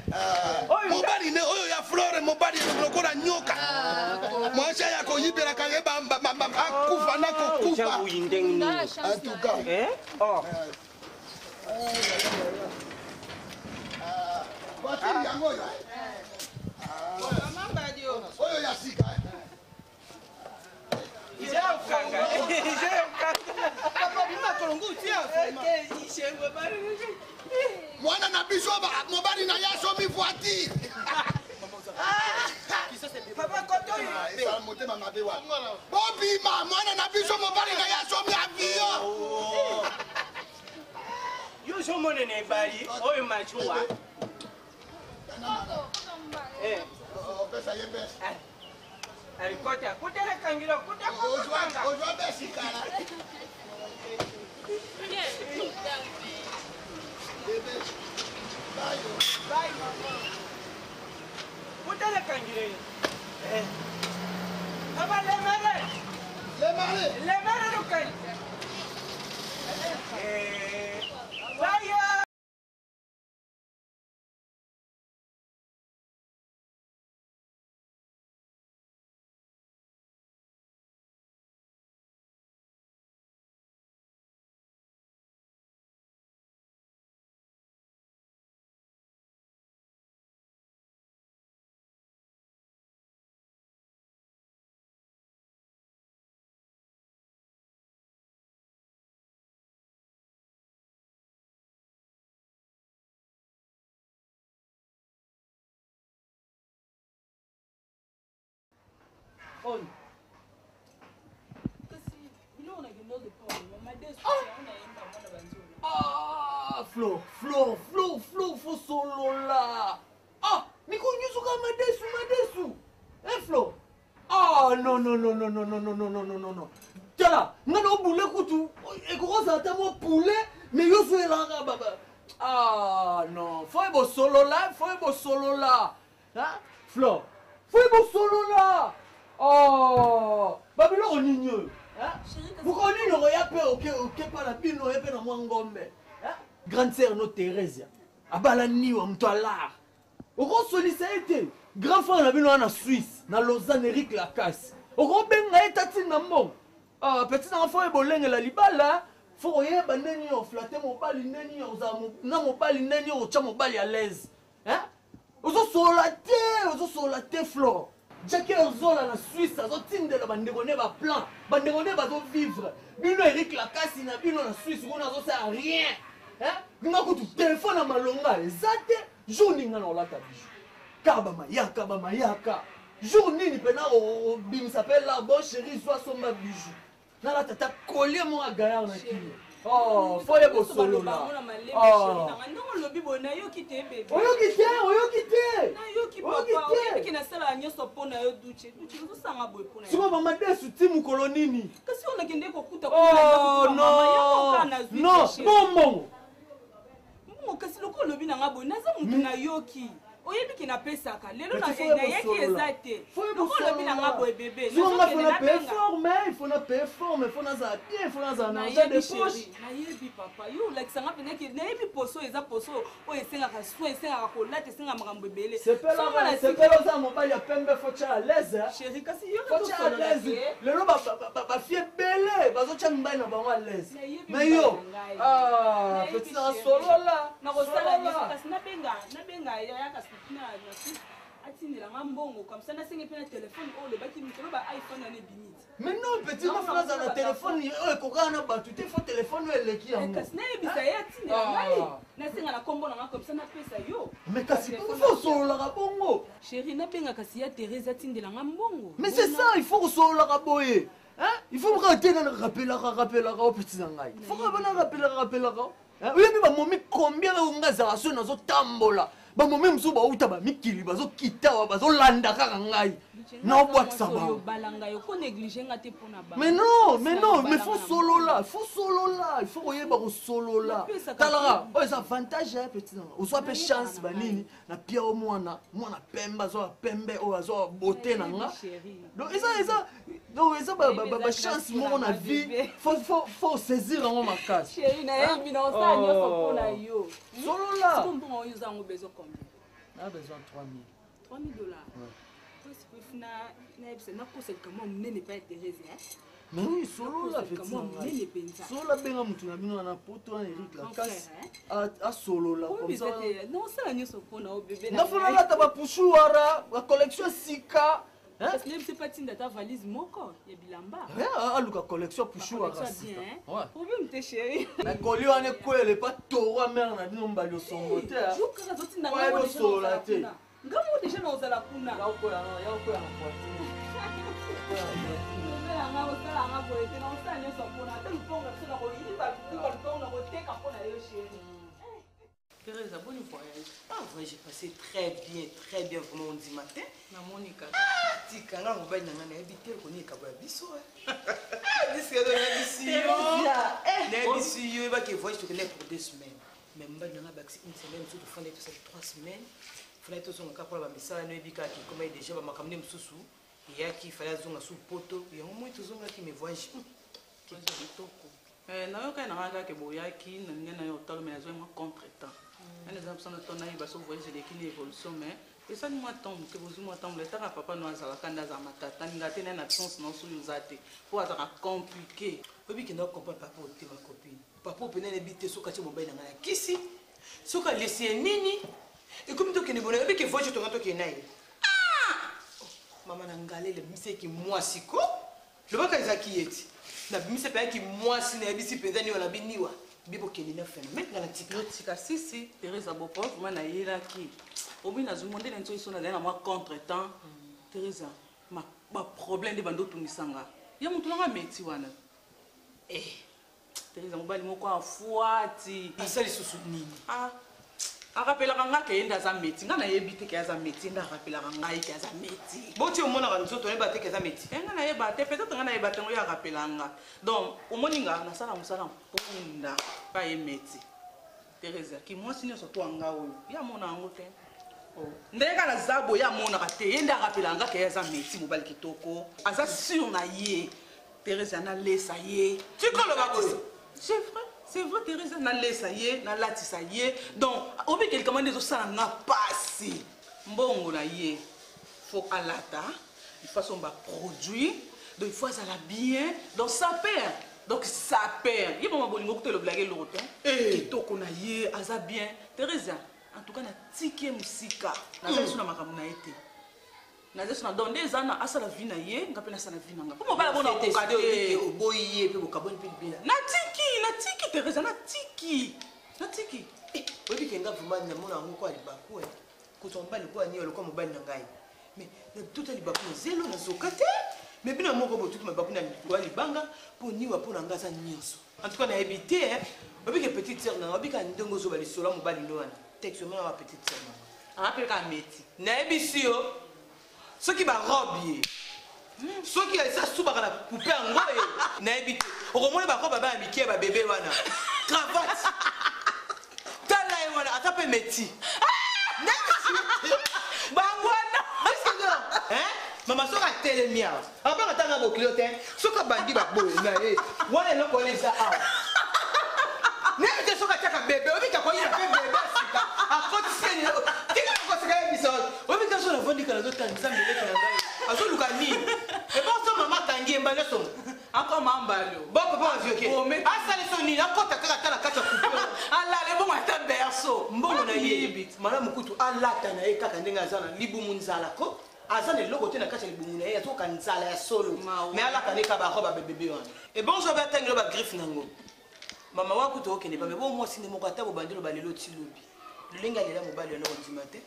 Mobali ne oyo ya flore mobali lokola nyoka. Mwasha yako yibera kangeba akufa nako kufa.
Chabu yindeng.
En tout cas.
Oh.
Voiture yango yo.
Mama badio.
Oyo ya sika.
Papa bima kolongu tia.
Mwana na biso mobali na yaso mi voiture.
Papa koto
yo. Isa motema mabe wa. Bobi mwana na biso mobali na yaso mi avion.
Yo so mone ne bari oyo machuwa.
Pesa yembe.
Alikota kutele kangiro kutakanga.
Ojwa besikana.
Bye mama. Kutele kangiro. Papa lemare rukai. Bye.
On. Ah, Flo, faut solo là. Ah, mais qu'on y soit Madesu. Eh, Flo. Ah, non. Tiens, non, poulet coutou. Et comment ça t'a mon poulet, mais yo suis là, baba. Ah, non, faut y solo là. Hein, Flo, faut y solo là. Oh, Babylone on ignore. Vous connaissez le royaume ok pas la pile, on est pas dans mon gomme. grande sœur no Thérèse abala niwa mtu alar okosolisa ete grand frère na bino na Suisse na Lausanne Eric Lacasse okobenga etati na mbongo petit enfant ebolengela libala faut oyeba ndeni oflatte mobali ndeni ozamu na mobali ndeni ocha mobali à l'aise hein ozosola te Flore Jackie ozola na Suisse azotindela bandeko ne ba plan bandeko ne bazo vivre bino Eric Lacasse na bino na Suisse kuna azosala rien hein nga kutu téléphone na malonga ezate jour ninga na olata bijou kaba mayaka jour nini pena o bim s'appelle là bon chérie soit somba bijou na la tata collier mo agayar na kilo oh foye bo solo là oh
lobi bona yo kite bébé
oyo kite
na yo ki papa ki na sala nyoso pona yo duche zo sanga boy pona
siko mama desu timu kolonini
kasi ona kende ko kuta
oh no bongo
kasi loko lobi na ngabo naza mutu na yoki oyebi ki na pesaka lelo na yaki ezate loko lobi na ngabo bébé
non ma faut na performer il faut na performer il faut na za bien il faut na za na de poche
na yebi papa yo like sanga pena ki na yebi poso eza poso o esenga ka soin esenga ko late esenga makambo ebele
c'est pas za mobali ya pembe faut cha à l'aise
chérie kasi yo
faut cha à l'aise lelo ba fie belé bazo cha mbai na bango à l'aise mais yo petit na solo là
na ko sala ni kasi na benga ya kasi na atindela ngambongo comme ça na sengi pena téléphone o le baki mutelo ba iPhone na binit
mais non petit ma phrase na téléphone o ko kana ba tu te faut téléphone eleki yango
kasi na ebisa ya atindela ngai na senga na kombo na comme ça na pesa yo
mais kasi faut solo la bongo
chérie na benga kasi ya Thérèse atindela ngambongo
mais c'est ça il faut solo la boye hein il faut me rappeler au petit ngai il faut rappeler hein oui mais ba momi combien nga za so na zo tambola ba momi mso ba uta ba mikili bazo kita bazo landa kaka ngai na obwakisa ba
yo balanga yo ko négliger ngate pona ba
mais non mais faut solo là il faut oyeba ko solo là talara o ça avantage petit ngai o soit pe chance ba nini na pia o mwana pemba zo pembe o azo beauté na nga donc ça donc ça ba chance mo na vie faut saisir en ma casse
chérie na yebi na ça nyoso pona yo
solo là
bon yo zango besoin combien
a besoin $3,000
na ebse na kosa kama munene pa Thérèse
mais oui solo là petit solo là benga mutu na bino na poto na Eric Lacasse a solo là comme ça
non ça la nyoso pona o bébé
na fona la taba pushuara la collection sika
parce que c'est pas tinda ta valise moko ya bilamba
aluka collection pushuara
sika ouais problème te chérie
na kolio ane kwele pas toro mère na bino mbali osongo te
juka zo tinda
ngamo solo là te
ngamo déjà na ozala kuna
ya ko ya na poiti
Thérèse, bon voyage. Ah, vrai, j'ai passé très bien, vraiment, on dit matin.
Na Monica.
Tika, nga mobali na nga habité ko ni kabwa biso. Disque de la biso. Yo ba ke voyage to pour 2 semaines. Mais mobali na nga ba une semaine, tout fondé tout ça 3 semaines. Fallait tout son ka pour ba misala no ebika ki comme déjà ba makamne msusu. Ya ki fallait zonga sous poto. Ya au moins tout zonga ki me voyage. Ki kitoko.
Na yo ka na nga ke boyaki na ngena yo talo mais zo mo contretemps. Un exemple sans ton aïe baso voyage de qui évolution mais et ça nous attend que vous nous attend le temps papa nous azala kanda za matata ngate na absence non sur usate pour être compliqué obi ki na comprendre papa o te ma copine papa o penene bité so ka che mobile na ngana kisi so ka laisser nini et comme to ke ne bonne obi ke voyage to ngato ke nai maman ngale le mise ki moi siko le baka ezaki yeti na mise pe ki moi si na bisi penza ni wala biniwa bibo ke ni na phénomène na tika si Thérèse abopo vraiment na yelaki obi na zumonde na nso na na moi contretemps Thérèse ma problème de bando tumisanga ya mutu nga meti wana Thérèse mobali moko afuati asali susu nini akapelaka nga ke yenda za meti nga na yebi te ke za meti nga akapelaka ngai ke za meti boti omona ka nzoto ne ba te ke za meti nga na yeba te peut-être nga na yeba te ngo ya akapelanga donc omoni nga na sala musala mpunda pa ye meti Thérèse ki moi sinyo soto anga oyo ya mona ngo te ndeka na zabo ya mona ka te yenda akapelanga ke za meti mobali kitoko aza sur na ye Thérèse na lesa ye tu koloba ko c'est vrai C'est vrai, Thérèse, na laissa ye, na latissa ye. Donc, on veut quelqu'un qui dit ça n'a pas assez. Bon, on a ye. Faut à l'ata, il faut son produit, donc il faut ça la bien, donc ça perd. Donc ça perd. Il y a pas mal de le blaguer l'autre. Qui toko na ye, ça bien. Thérèse, en tout cas na tiki musika. Na ça sur na makamuna été. Na ça sur dans des ans, asa la vie na ye, ngapela sa la vie na nga. Comment ba bona ko kade
oboyi pe ko kaboni pe bien.
Na tiki Thérèse, na tiki.
Obi kenga vraiment na mona ngo kwa libaku ko tomba kwa ni lo kwa mobali na ngai. Mais tout à libaku zelo na zokate. Mais bien moko bo tout mabaku na kwa libanga pour niwa pour na ngasa nyonso. En tout cas na éviter obi ke petite sœur na obi ka ndongo zo bali sola mobali no wana. Texte moi na petite sœur na.
Rappelle ka meti.
Na ebisi yo. Ceux qui va robier. Ceux qui ça souba na poupée ngoye na ebite. Okomona ba ko baba mikie ba bébé wana. Cravate. Tala e wana atape meti. Bangwana. Hein? Maman soka telemia. Aba katanga bo clotin. Soka bandi ba boy na e. Wana lo ko lesa a. Nebe te soka taka bébé, obi ka ko ina bébé sika. A koti seni. Tika ko sika biso. Obi ka so na vondi kana zo tanza mbele kana ngai. Azo luka ni. E ba so mama tangi mbale so.
Encore mambalo.
Bon papa vieux qui. Asale so ni akota kaka tala kata kupe.
Ala le bon ata berso.
Mbongo na yebit. Mana mukutu alata na e kaka ndenga zana libu munzala ko. Azane loko te na kati libu na e to kanzala ya solo. Mais ala kaneka ba roba bébé wana. E bon so ba tangelo ba griffe nango. Mama wako to okene ba mais bon moi sine moko ata bo bandelo ba lelo ti lobi. Lulenga lela mobali na ondima te.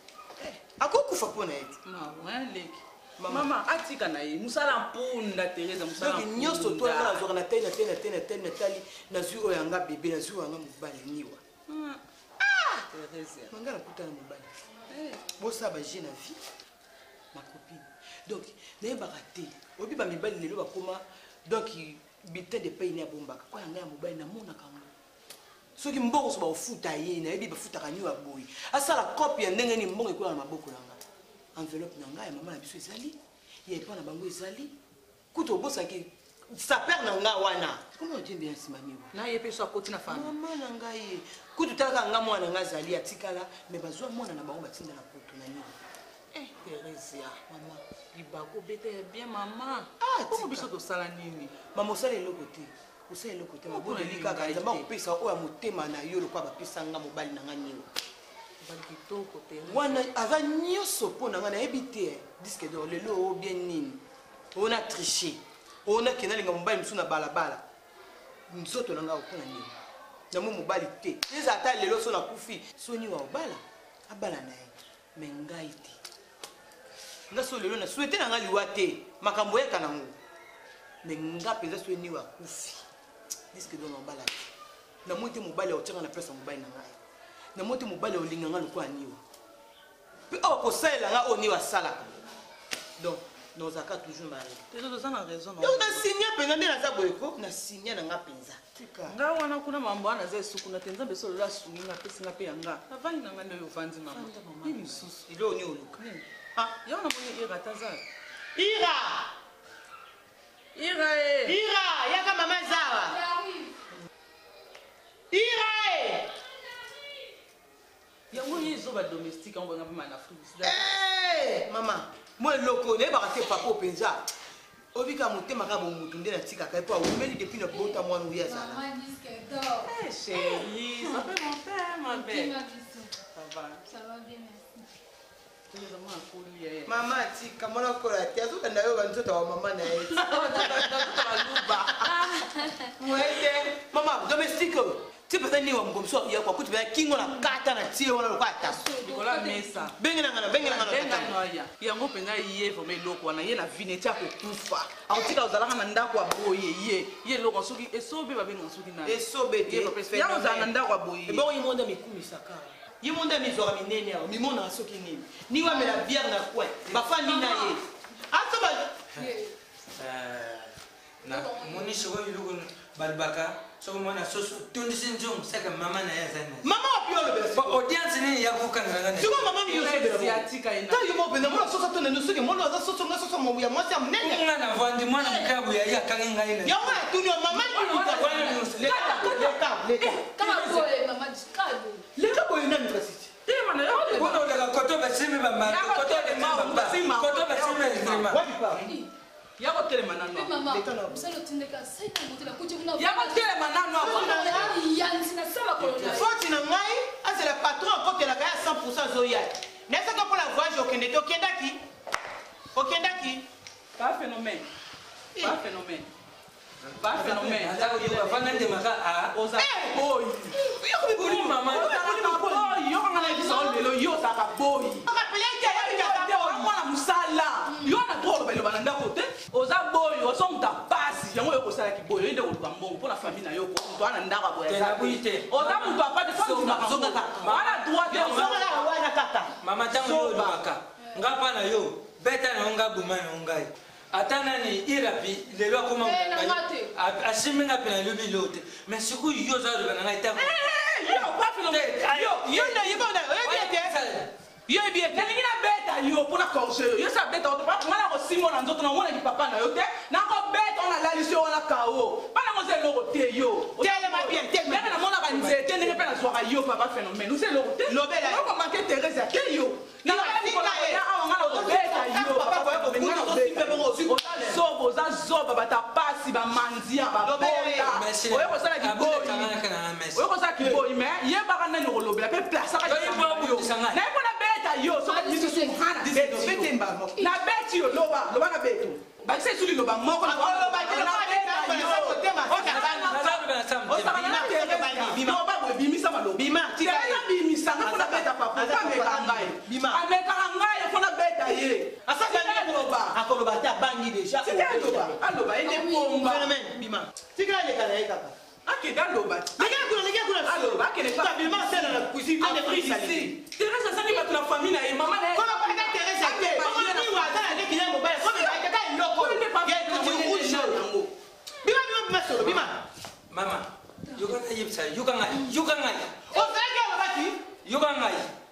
Akokufa pona eti.
Non, ouais leki. Mama atika na ye musala mpunda Thérèse musala
mpunda. Donc nyoso to na zo na tena tali na zuo yanga bébé na zuo yanga mobali niwa.
Thérèse.
Mangala puta na mobali. Bosa ba jeune vie. Ma copine. Donc ne ba raté. Obi ba mibali lelo ba koma donc bité de pays na bombaka. Kwa yanga ya mobali na mona kango. Soki mbongo so ba ofuta ye na ebi ba futa kaniwa boy. Asala copie ndenge ni mbongo ekola na maboko nanga. Enveloppe nanga ya mama na biso ezali ye pa na bango ezali kuto bosa ki sa père nanga wana comment on dit bien si mami
na ye pe so akoti na femme
mama nanga ye kuto talaka nga mwana nanga zali atikala mais bazwa mwana na bango batinda na poto na nini
Thérèse mama libako bete bien mama comment biso to sala nini
mama osala eloko te osala eloko te mabona likaka nzamba kopesa oyo motema na yo lokwa bapesa nga mobali nanga niwa wana aza nyonso mpo na nga nayebi te diske dor lelo o bien nini ona triche ona kenda linga mobali mosusu na balabala nzoto na nga okona nini namo mobali te eza ata lelo so nakufi soni wa obala abala na ye me ngai te nga so lelo na souete na nga liwa te makambo yeka nango me nga mpenza soni wa kufi diske dor na obala te namoi te mobali aotianga na place ya mobali na ngai na moto mobali olinganga lokwa niwa pe o ko sala nga oni wa sala donc nos aka toujours mari
tezo za na raison
donc na signer penza ndena za boyeko na signer na nga penza tika
nga wana kuna mambo ana za suku na tenza beso la sunga pesi nga pe yanga avani na nga ndio vanzi mama ni susu
ilo ni oluka
yana mwenye ira taza
ira yaka mama zawa ira
yango yezo ba domestique on va na Afrique.
Mama, moi loko ne ba te papa penza. Obika motema ka bo mutu nde na tika ka po omeli depuis na bota mwana uya zala.
Maman dit que dort.
Chérie, ça fait mon père ma belle.
Ça va. Ça va bien merci.
Mama tika mwana ko la tia zo kanda yo banzo ta mama na ye. Mama domestique. Tu peux venir au Mgomso, il y a quoi que tu veux, Kingo la carte na tie wana kwa ta.
Nicolas Mesa.
Benga ngana.
Il y a un peu na yé formé loko wana yé na vinete ya kokufa. Autika ozalaka na ndako ya boye yé loko soki esobe ba benga soki na.
Esobe te.
Ya ozala na ndako ya boye.
E bon yimonda mikumi saka. Yimonda mizora minene ya mimona soki nini. Ni wa mela bière na kwa. Ba fandi na ye. Asoba.
Na moni sogo ilugo balbaka. So mwana soso tundi sinjung saka mama na ya zana.
Mama apiolo bela.
Ba audience ni ya kukanga ngana.
Siko mama ni yoso bela.
Siatika ina.
Ta yumo bena mwana soso tone nusuke mwana za soso nga soso mon bouya moi ça me nègre.
On a vendu moi na kabu ya kangenga ina.
Ya moi tout le maman qui l'état.
Kama boye mama dikabo.
L'état boye nani kasi.
Mana yo ko no daga koto basimi ba ma koto de ma koto basimi ma.
Wapi pa? Ya ko tele manano.
Mama, msalo tindeka sai na mutela kuja kuna.
Ya ko tele manano.
Yanzi na sama kolona.
Faute na ngai, c'est le patron ko tele ka 100% zoya. N'est-ce que pour la voyage au Kenya, au Kendaki? Au Kendaki?
Pas phénomène. Pas phénomène. Pas phénomène.
Ata yo ba fana de maka a
oza boy. Yo ko buli mama. Yo ko ngana biso lelo yo ta ka boy.
Ka pele ke ya ta boy.
Mwana musala. Yo na tolo belo bana ndako te. Oza boy, ozo muta pasi. Yango yo ko sala ki boy. Yo inde ko mbongo pour la famille na yo ko. Mto ana ndaka boy.
Tena buite.
Oza muta pa de so na zonga ta. Mana droit de zonga na wana kata.
Mama tango yo maka. Ngapa na yo. Beta na nga buma na ngai. Atana ni irapi lelo koma asiminga pena lubi lote mais siku yo za do bana ngaita
yo pas phénomène yo na yo na yo bien te ngina beta yo pour la corser yo sa beta to pa ngala ko simo na nzoto na wona ki papa na yo te na ko beta on a la lisio on a kao pas na mo se logo te yo tele ma bien te na mona ba nzete ne pe na soa yo papa phénomène nous c'est logo te lo bela ko manquer Teresa ke yo na ko na ngala ko beta yo papa ko ngala ko simpe bo zobo za zoba batapasi bamanzia babola oyo kosala kiboyi oyo kosala kiboyi me yebaka nani kolobela mpe plasaka naye mpona beta yo na beti yo loba na beto bakisa esuli loba moko bimisa maloba bimisanga mpona beta papa amekaka ngai amekaka ngai mpona beta ye akoloba te abangi deja aloba ende pomba bima tika elekala ye kaka akende aloba aloba akende na cuisine ande frisali Teresa asali bato na famille na ye mama na ye kono paka Teresa te mama ni wa dala ne kinya mobile kono ba kaka iloko ya kuti rouge bima solo bima
mama yukanga yipsa yukanga
o sala ke alobaki
yukanga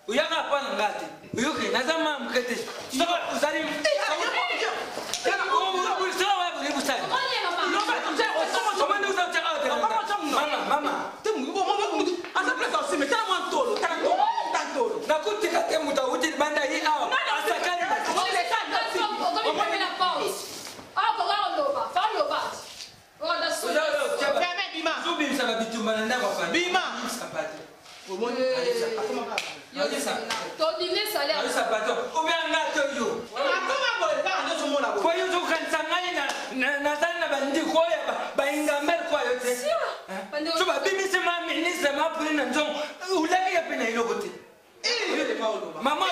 uyanga pana ngati uyuki nazama mkete sio uzali mama nakutika temuta uti banda hii awa asakani mama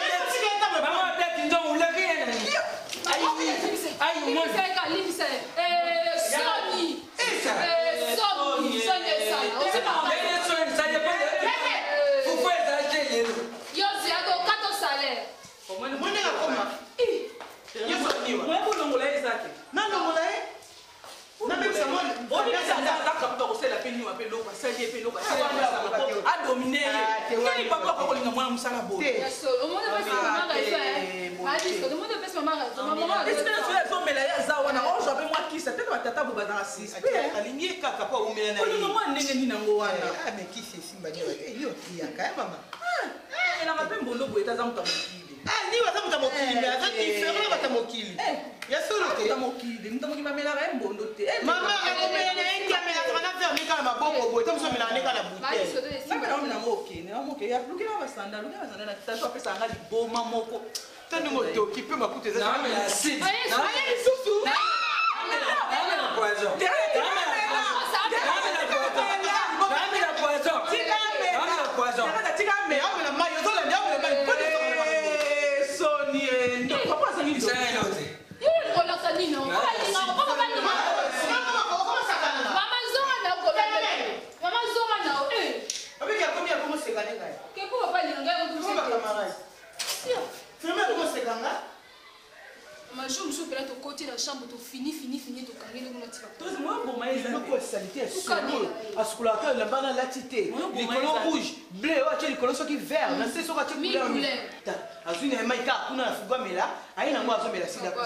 azwi na mai ka kuna fugwa mela aina ngo azomela sida kwa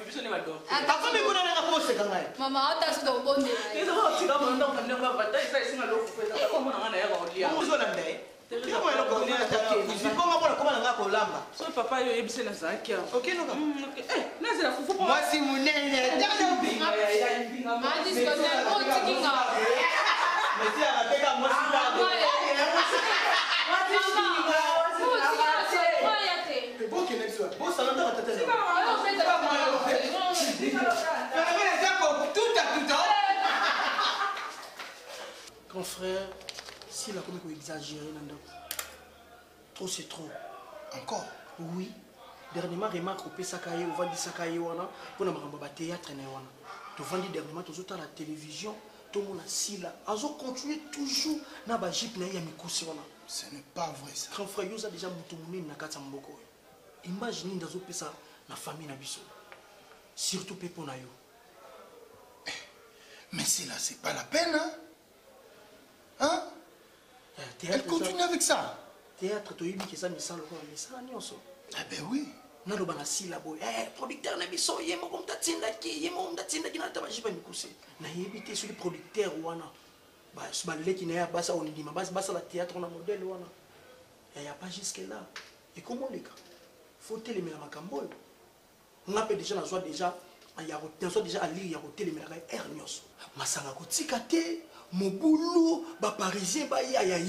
biso ne mado akomi kuna na pose kangai
mama ata so bonde
izo ho tira mo ndo kamne ngo bata isa isinga lo kukweza kwa mona ngana ya ga olia uzo na ndai tira mo lo ko ni ata kuzipo ngabona koma nga ko lamba so papa yo yebise na zaki okay no eh nazira fufu po mwasi munene dada binga ya binga
mandi so na mo tikinga
mesi anateka mwasi dada
Grand frère, s'il a comme exagéré, trop c'est trop.
Encore?
Oui. Dernièrement, remarque au Pesakaye, au Vandi Sakaye, pour nous faire théâtre. Tu vendis dernièrement, tu as la télévision, tout le monde a si là. Azo continue toujours na ba jeep na ya mikosi wana.
Ce n'est pas vrai ça.
Grand frère, yoza déjà mutumuni na kata mboko. Imagine ndazo pesa na famille na biso. Surtout pepo na yo.
Mais c'est là, c'est pas la peine, hein? Hein? Elle continue avec ça.
Théâtre, tu as eu que ça, mais ça, mais ça,
ah ben oui.
Non, le banasi là, boy. Producteur, na biso, yemo comme ta tinda qui, yemo ta tinda qui n'a pas jiba mikuse. Na yebité sur les producteurs wana. Bah, ce ballet qui n'a pas ça, on dit, ma base, la théâtre, on a modèle wana. Il n'y a pas jusque là. Et comment les gars? Faut téléméla makambo. On a déjà la joie déjà. Il y a déjà à lire, il y a téléméla hernios. Masanga kotikate. Mobulu, ba parisien, ba ya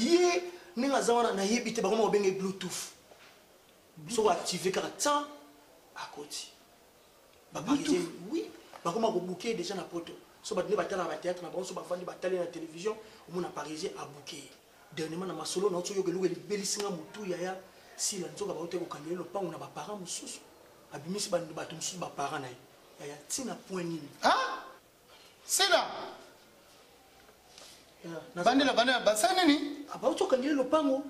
ninga zawana na yebite ba koma benge bluetooth. So activer caractère à côté. Ba parisien, oui, ba koma ko booker déjà na poto. So ba ne ba tala ba théâtre na ba so ba fandi ba tala na télévision, au mona parisien a booker. Dernièrement na masolo na so yo ke luke belisinga mutu ya si la nzoka ba oteko kangela lo pangu na ba parents mususu. Abimisi ba ndo mususu ba parents na ya tina point nini.
Ah? C'est là. Bandela basane ni
abauto kangile lopango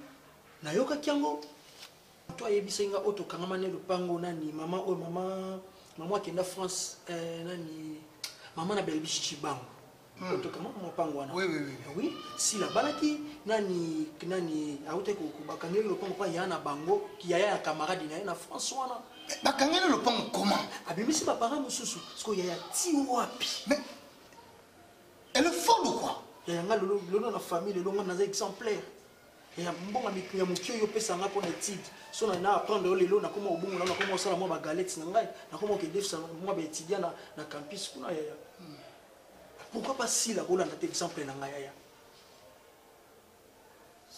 na yoka kyango to ayebisenga auto kangamane lopango nani mama akenda France nani mama na Belgique chibango auto kama mopango wana oui si la balaki nani aute ko bakangile lopango pa yana bango ki ya camarade na France wana
bakangile lopango comment
abimisi ba parents mususu parce que ya ti wapi
mais elle est folle ou quoi?
Il y a la famille, le long des exemplaires. Il y a un bon ami qui a mon cœur, il peut pour les titres. Si on a apprendre les lots, on a comment au bout, on a comment ça, moi, galette, on a comment que des moi, étudiant dans campus. Pourquoi pas si la roule en exemple dans Gaïa?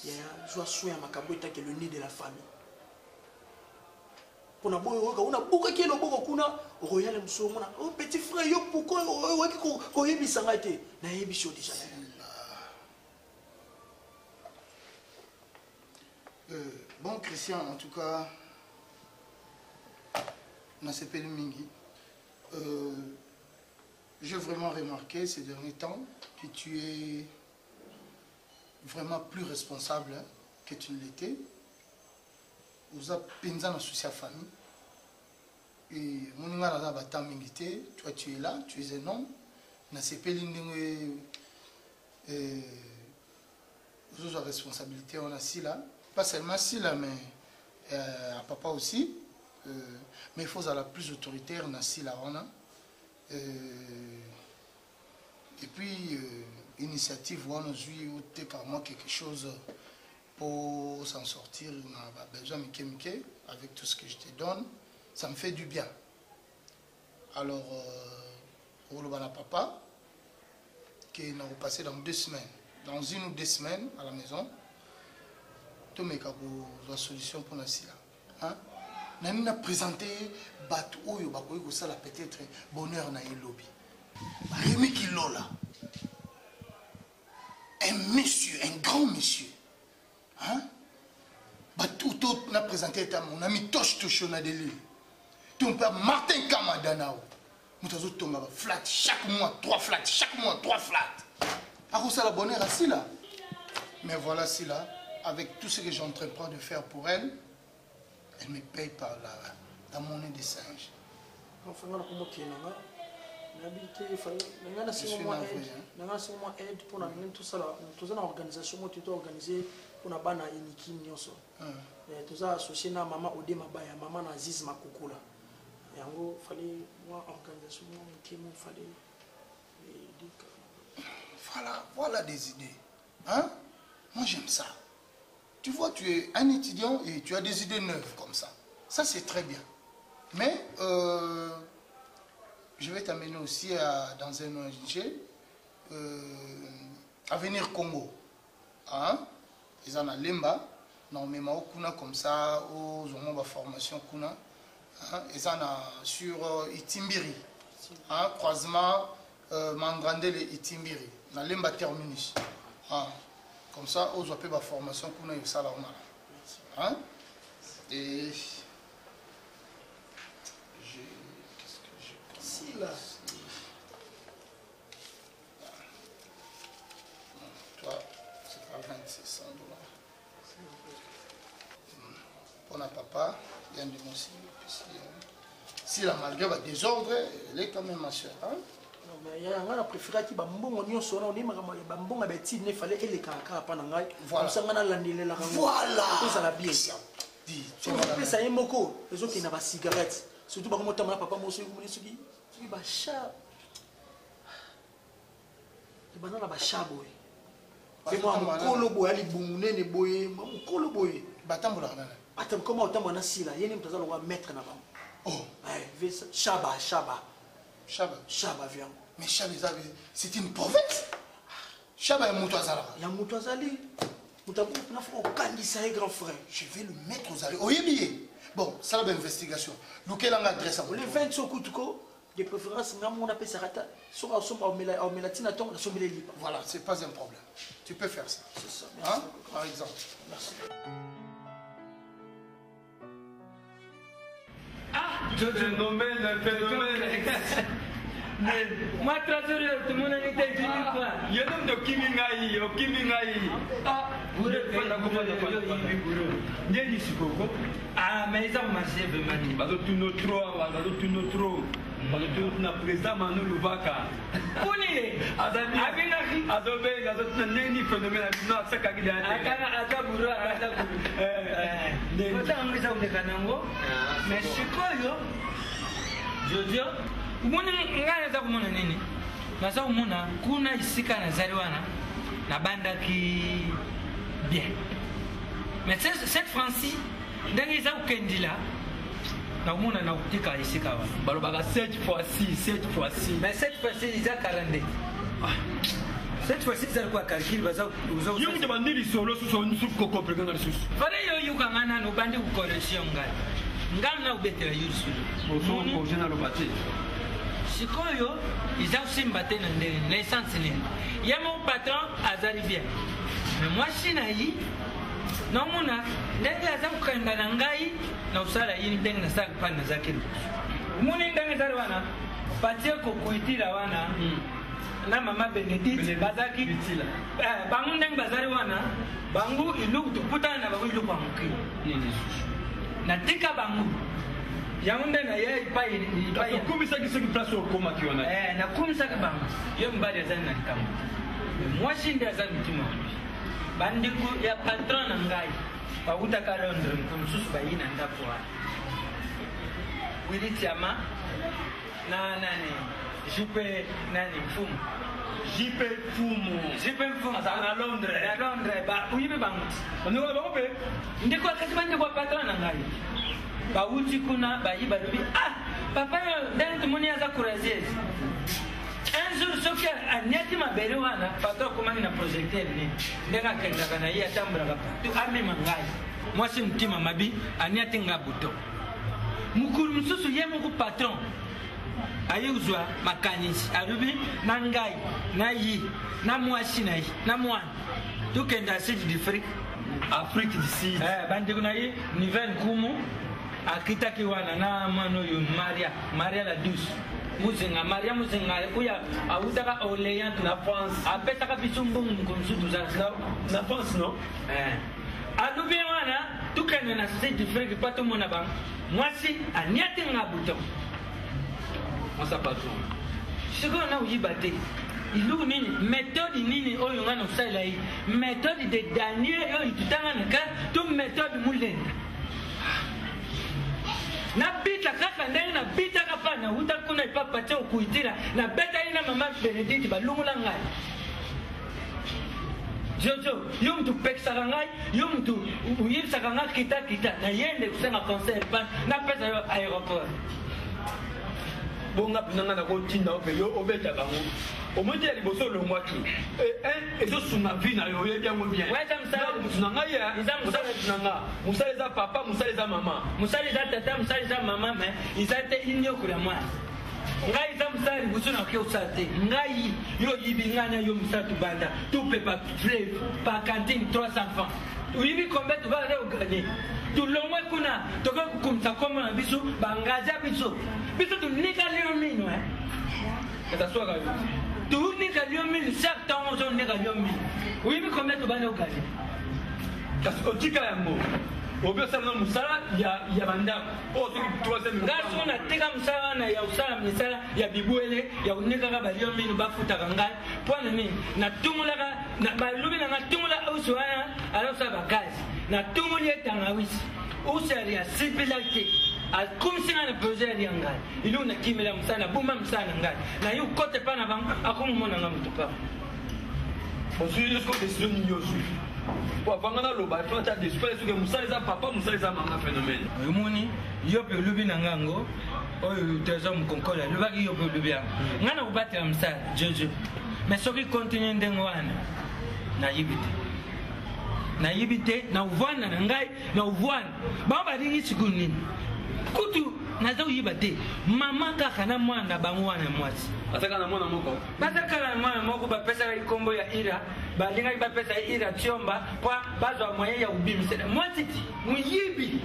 Il y a je dois soigner ma cabouette qui est le nid de la famille. On a beaucoup qui est le bon kuna royal msomona. Oh petit frère, yo pourquoi ko yebi sangate na yebi show déjà.
Bon Christian, en tout cas, dans ce pays Mingi, j'ai vraiment remarqué ces derniers temps que tu es vraiment plus responsable que tu ne l'étais. Vous avez pensé dans la famille. Et toi tu es là, tu es un homme. Dans ce pays vous avez responsabilité, on a si là. Pas seulement si là, mais à papa aussi. Mais il faut aller plus autoritaire dans si là. Et puis, initiative, on a joué par moi quelque chose pour s'en sortir. On a besoin de avec tout ce que je te donne. Ça me fait du bien. Alors, pour le papa, qui nous passé dans 2 semaines, dans 1 ou 2 semaines à la maison. Tout mes cabos, la solution pour Nassila. Hein? Nous avons présenté Batou, ça peut-être bonheur na lobby. Rémi Kilola, un monsieur, un grand monsieur. Hein? Batou, tout n'a présenté mon ami Tosh Toshona de l'île. Ton père Martin Kamadanao. Nous avons tombé flat chaque mois, 3 flats, chaque mois, 3 flats. À ça la bonheur à Sila. Mais voilà Sila. Avec tout ce que j'entreprends de faire pour elle, elle me paye par la monnaie des singes.
moi aide pour tout ça toute organisation moi tu organisé pour na bana iniki nyonso tout ça associé na maman Odé Mabaya maman Aziz Makukula yango fallait moi organisation moi qui me fallait
voilà des idées hein. Moi j'aime ça. Tu vois, tu es un étudiant et tu as des idées neuves comme ça. Ça c'est très bien. Mais je vais t'amener aussi dans un ONG, Avenir Congo. Hein? Ils en ont Lemba, normalement kuna comme ça, aux hommes formation kuna. Ils en ont sur Itimbiri, hein? Croisement Mangrandel et Itimbiri, dans Lemba terminus. Hein? Comme ça, aux hommes la formation kuna et ça là on a. Hein? Et si là. Toi, c'est pas 2600 $. Pour un papa, il y a un démon. Si la malgré le désordre, elle est quand même ma soeur. Hein?
Il y a un préféré qui va m'bongo sur on est m'bongo bêti ne fallait elle kaka pas nangai comme ça ngana landele la
voilà
ça la bien dit tu vois ça y moko les autres qui n'a pas cigarette surtout par contre papa moi aussi vous qui ba cha le banana ba cha boy et moi mokolo boy ali bungunene boy mokolo boy
batambola nana
atam comment autant na sila yeni mtaza lo mettre na ba oh ouais chaba viens.
Mais Chaba, c'est une province. Chaba est Moutouazala.
Il y a Moutouazali. Moutouazali, grand frère.
Je vais le mettre aux arrêts. Oyebiye. Bon, ça c'est l'investigation. Lequel en adresse à vous?
Les 20 Sokoutouko, de préférence, on appelle ça Rata. Sur un mélatine,
voilà, c'est pas un problème. Tu peux faire ça.
C'est ça.
Hein? Par exemple.
Merci.
Phénomène. Moi, trésorier, tout le monde était venu quoi. Il y a un de Kimingaï. Ah, vous êtes pas d'accord avec ah, mais ils ont marché vraiment. Parce que tu nous trop. Parce que tu n'as président Manu Lubaka. Kuni, Abinaki, Adobe, Azotani, phénomène, Sakagida. Akaburu. Mais c'est quoi, Jojo? Muna ngana za kumona nini? Nasa kumona kuna isika na zaliwana na banda ki bien. Mais cette fois-ci, ndenge za ukendila na kumona na kutika isika wa. Balobaka cette fois-ci. Mais cette fois-ci ils a 42. Cette fois-ci ça quoi calcul baza uzo. Yo mtu bandili solo so nsu koko pregana susu. Fare yo yuka ngana no bandi ku collection ngai. Ngamna ubetela yusu. Boso ko jena lo bati. Sikoyo, ils ont aussi battu dans l'essence. Il y a mon patron à Zaribia. Mais moi, je suis naïf. Non, mon a, dès que la zone est dans l'angaï, nous sommes là, il y a une salle pas de zakir. Mon est dans les Zarwana, Patia Kokuiti Lawana, la maman Bénédicte, Bazaki, Bangun dans Bazarwana, Bangu, il look to put on a Bangu Banki. Natika Bangu. Yaoundé na yeye pai kumisa kisiki place au koma kiona na kumisa kabanga yo mbali zani na kama moi shinde zani mtima bandiku ya patron na ngai ba utaka Londres kumsusu bayina ndapwa wilitiama na nani jipe nani mfumu jipe mfumu na Londres ba uyibe banguti ndiko ba ope ndiko akasibande kwa patron na ngai bauti kuna bayi balubi papa ndani tumoni aza courageuse un jour soki aniati mabele wana pato akomaki na projecteur ni ndenge akendaka na ye atambulaka tu amema ngai mwasi mtima mabi aniati nga buto mokulu mosusu ye moko patron aye kozwa makanisi alubi na ngai na ye na mwasi na ye na mwana tokenda sud d'Afrique du Sud bandeko na ye nivel nkumu akitaki wana na mano yo Maria la douce muzinga Maria muzinga uya awutaka Orléans na France apetaka bisumbungu kumsudu za na France no alubi wana tukene na site different pato mona bang mwasi aniati ngabuto on sa patron sikoyo na oyiba te iluku nini méthode nini oyo nga na osalela ye méthode de daniel oyo tutanga na kar to méthode mulenda nabita kaka ndenge nabitaka mpa nauta kuna ipapa te okuitila nabeta ye na mama benedikte balungula ngai jojo yo mutu pekisaka ngai yo mutu uyebisaka ngai kitakita nayende kusenga conseil pa napesa yo aéroport
bonga mpena ngai nakotinda ope yo obetaka ngo omoti ya liboso olongwaki ezosunga vi na yo oyebi yango bien mutu na ngai mosala na nga mosala eza papa mosala eza mama
mosala eza tata mosala eza mama me eza te iniokola mwana ngai eza mosala liboso nakoki osala te ngai yo oyibi ngai na yo mosala tobanda tope pafleve pa cantine 300 francs oyibi kombe tobanda ogane tulongwe kuna tokoki kokumisa kombo na biso bangaja biso tonika lio mino
etaswaka yo
tunika lio mino chaque temps ozonika lio mino oyibi kombe tobanda ogane
kasi otika yango obi osala na mosala ya bandako oyo soki troisième
ngai soki natika mosala wana ya kosala misala ya bibwele ya konikaka balio mino bafutaka ngai mpona nini natungolaka balobi na ngai tungola usi wana alosala bagazi natungoli etanga wisi usi ali asipila te akomisi ngai na projet ali ya ngai iluku nakimela mosala nabuma mosala na ngai naye kote mpa na bango akomomona ngai motu pa
ozwi esko décision nini ozwi po avanga naloba toata despoir soki mosala eza papa mosala eza mama phénomène
omoni yo mpe olobi na ngango oyo trésor mokonkola alobaki yo mpe olobi yango ngai na kobatela mosala jojo mais soki continue ndenge wana nayibi te na uvwana na ngai na uvwana bango balingi sikulu nini kutu naza koyiba te mama kaka na mwana na bango wana mwasi
bazaka na mwana moko
bapesaka ikombo ya ira balingaki bapesa ira tiomba mpo bazwa moyen ya kobimisela mwasi ti moyibi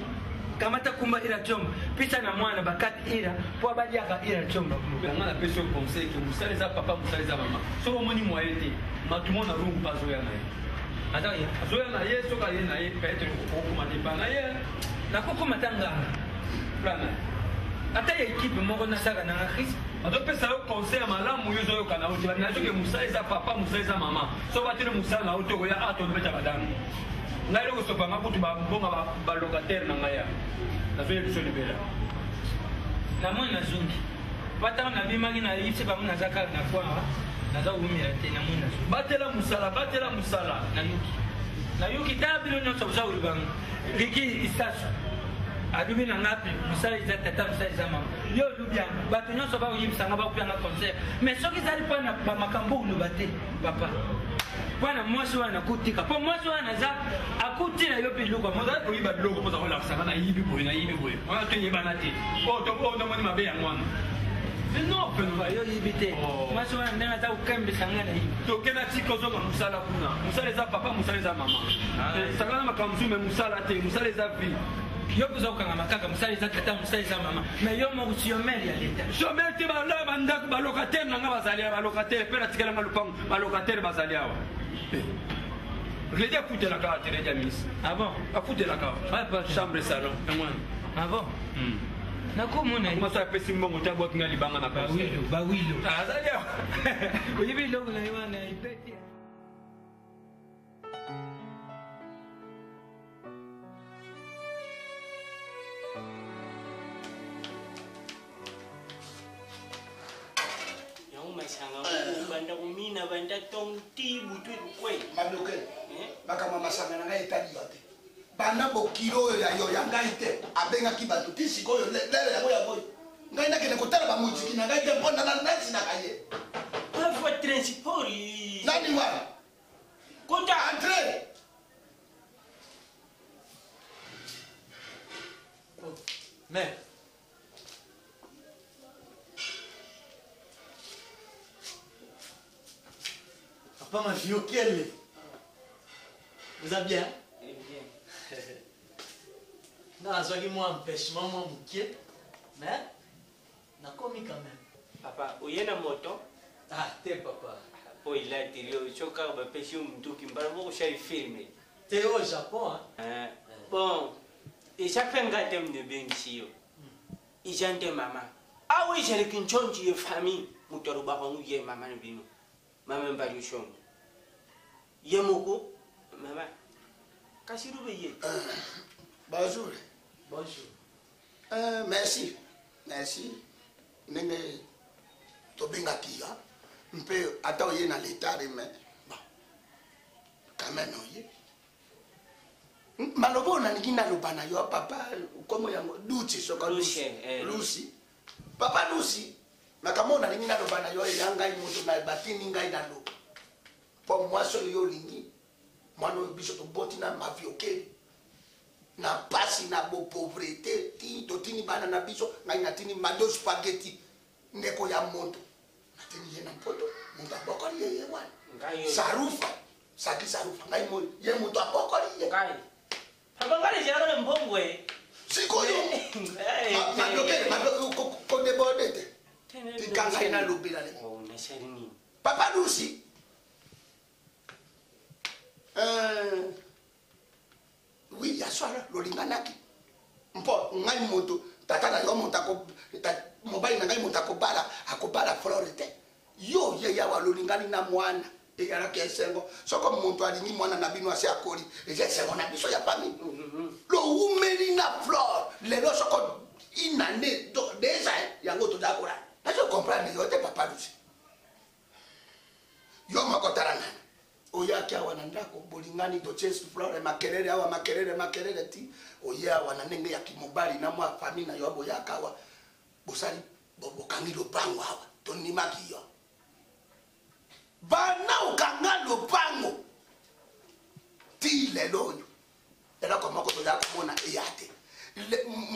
kamata kumba ira tiomba pisa na mwana bakati ira mpo baliaka ira tiomba
nga napesi yo conseil ke mosala eza papa mosala eza mama soki omoni moyen te matumo na rungu mpo azoya na ye azoya na ye soki aye na ye peut-être okokoma depa na ye
nakokoma ta nganga
plana
ata ya ekipe moko nasaka nanga krist
azopesa yo conseil ya malamu yo ozoyoka na oti na soki mosala eza papa mosala eza mama so bateli mosala na oti okoya a tolobeta badami ngai eloko sopanga kutu babonga balocataire na ngai ya nazoyebiso libela
namoni nazongi pataka nabimaki nayebisi bango naza kaka na kwanga naza koumela te namoni nazongi
batela mosala
nayoki tala bino nyonso bozawoli bango liki isaso alubi na ngapi mosala eza tata mosala eza mama yo olubi yango bato nyonso bakoyebisanga bakuyanga concert mais soki ezali mpona bamakambo oloba te papa mpona mwasi wana akutika mpo mwasi wana aza akutina yo mpe biloko
ozali koyiba biloko mpoza kolakisanga nayibi boye wana toyebana te oyo tomoni mabe yango wana
non penoba yo yibi te mwasi wana ndenge aza kokembisanga na yibi
tokenda tika ozonga mosala kuna mosala eza papa mosala eza mama sangana makambo mosusu me mosala te mosala eza vie
yo boza kokangama kaka mosala eza tata mosala eza mama mais yo moko chomere ya leta
chomere te baloya bandako balocataire nanga bazali awa balocataire mpe natikelanga lupango balocataire bazali awa redi afutelaka awa te redi amisi
bon
afutelaka awa chambre salon emwana
bon nakomona
maso apesi mbongo te abwaki nga libanga na
bawilo
azali awa
oyebi eloko na ye wana ipeti
banda tong ti butu kwe
madoke bakama masanga na ngai etali yote banda bokilo oyo ya yo ya ngai te abengaki bato ti sikoyo lelo yango ya boy ngai nakende kotala bamuziki na ngai te mpo nasinaka ye
afo transport
nani wana
kota
entre
mais Papa m'a vu auquel vous allez bien? Bien. Non, je moi empêchement, moi mouquet. Mais, n'a commis quand même.
Papa, où y a une moto?
Ah, t'es papa.
Oh, il a tiré au choc à pêcher un tout qui me parle beaucoup, j'ai filmé.
T'es au Japon,
hein? Bon, et chaque fois que je me bien ici, ils ont des mamans. Ah oui, j'ai qu'une chose de famille. mutoro ba ko ye mama bino mama mbali shon ye moko mama kashiru be ye
bonjour merci nenge tobengaki ya mpe ata oye na l'état mais bon quand même oye maloba onalingi naloba na yo papa komo yango luci soka luci papa luci makambo onalingi naloba na yo eya ngai moto na batini ngai naloba mpo mwasi oyo olingi mwana oyo biso toboti na maviokeli na pasi na bopauvreté totini bana na biso ngai natini mado spaghetti ndeko ya moto natini ye na mpoto moto abokoli ye wana sarufa saki sarufa ngai mo ye moto abokoli ye
papa ngale jara le mbongwe
sikoyo maviokeli kodebodete tikanga ina lobela le papa Lucy oui ya swala lolinganaki mpo ngai moto tata na yo moto mobali na ngai moto akobala flore te yo ye yawa lolingani na mwana eyalaki esengo soko moto alingi mwana na bino asi akoli eza esengo na biso ya famille lowumeli na flore lelo soko inane deja yango todakola nazo comprendre yo te papa Lucy yo makotala nani oyaki awa na ndako bolingani tochesi flore makelele awa makelele ti oye awa na ndenge ya kimobali na mwa famille na yo boyaka awa bosali bokangi lopango awa tonimaki yo bana okanga lopango ti lelo oyo eloko moko toya komona eyate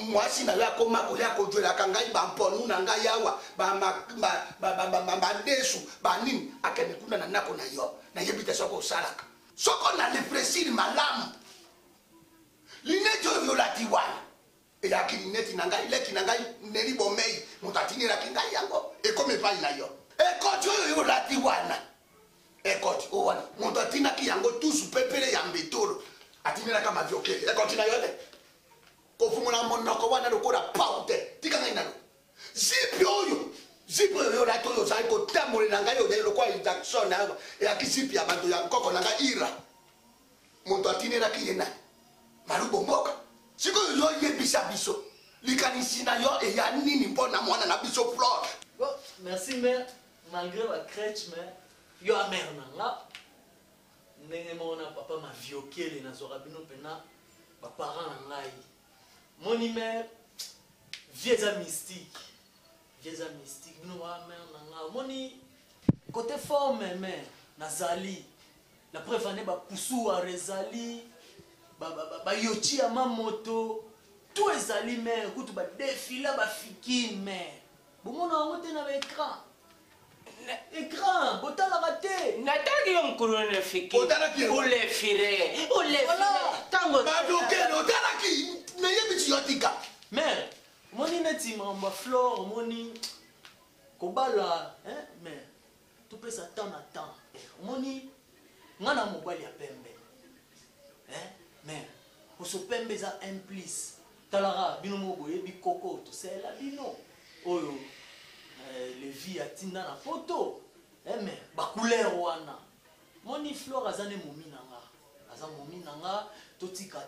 mwasi na yo akomako ya kojwelaka ngai bamponu na ngai awa bandesu banini akende kuna na ndako na yo nayebi te soko osalaka soko na refresir malamu lineti oyo yolati wana eyaki lineti na ngai leki na ngai neli bomei moto atinelaki ngai yango ekomi epai na yo ekoti oyo yolati wana ekoti o wana moto atinaki yango tusu pepele ya mbetolo atinelaka maviokeli ekoti na yo te kofungola monoko wana lokola pau te tika ngai nalo zipi oyo yolati oyo ozali kotambolela ngai oyo lokola Jackson awa eyaki zipi ya bato ya nkoko na ngai ira moto atinelaki ye nani malubo mboka sikoyo yoyebisa biso likanisi na yo eya nini mpo na mwana na biso flore
merci mère malgré la crèche mais yo amère na nga ndenge mona papa maviokeli nazwaka bino mpena baparent na ngai moni mère vie eza mystique bino bamère na nga moni côté forme mère nazali la preuve ane bapusuwara ezali bayoti ya mamoto tout ezali mère kutu badefila bafiki mère bomona yango te na baécran écran botalaka te
nataki yo mokolo nefiki olefire ntango
maviokeli otalaki nayebisi yo tika
mère omoni neti makambo ya flore omoni kobala mère topesa temps na temps omoni nga na mobali ya pembe mère poso pembe eza implice talaka bino moko boyebi koko tosala bino oyo levi atinda na poto mère bacouleur wana moni flore aza ne momi na nga totika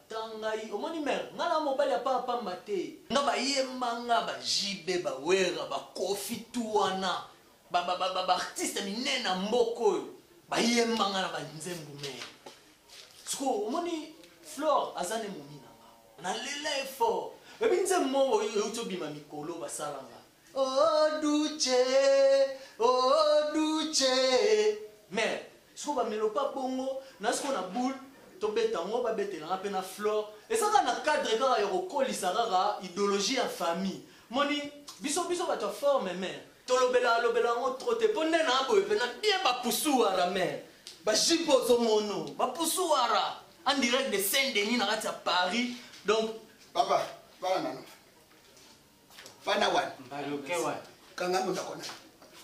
tan ngai omoni mère nga na mobali ya pamba te nga bayembanga bajibe bawera bakofi tu wana baartiste minene na mboka oyo bayembanga na banzembu mère siko omoni flore aza ne momi na nga nalela effort bebi nzembo moko euti obima mikolo basalanga oduce mère siko bamelopa bongo na siko na boule tobeta yango babetelanga mpe na flore ezaka na cadre kaka ya kokolisa kaka idéologie ya famille moni biso bato ya forme mère tolobela yango tro te mpo nde na boye mpe na bien bapusuwara mère bajipe ozomono bapusuwara en direct de Saint-Denis na kati ya Paris donc
papa bana nano fana wana kanga mondako na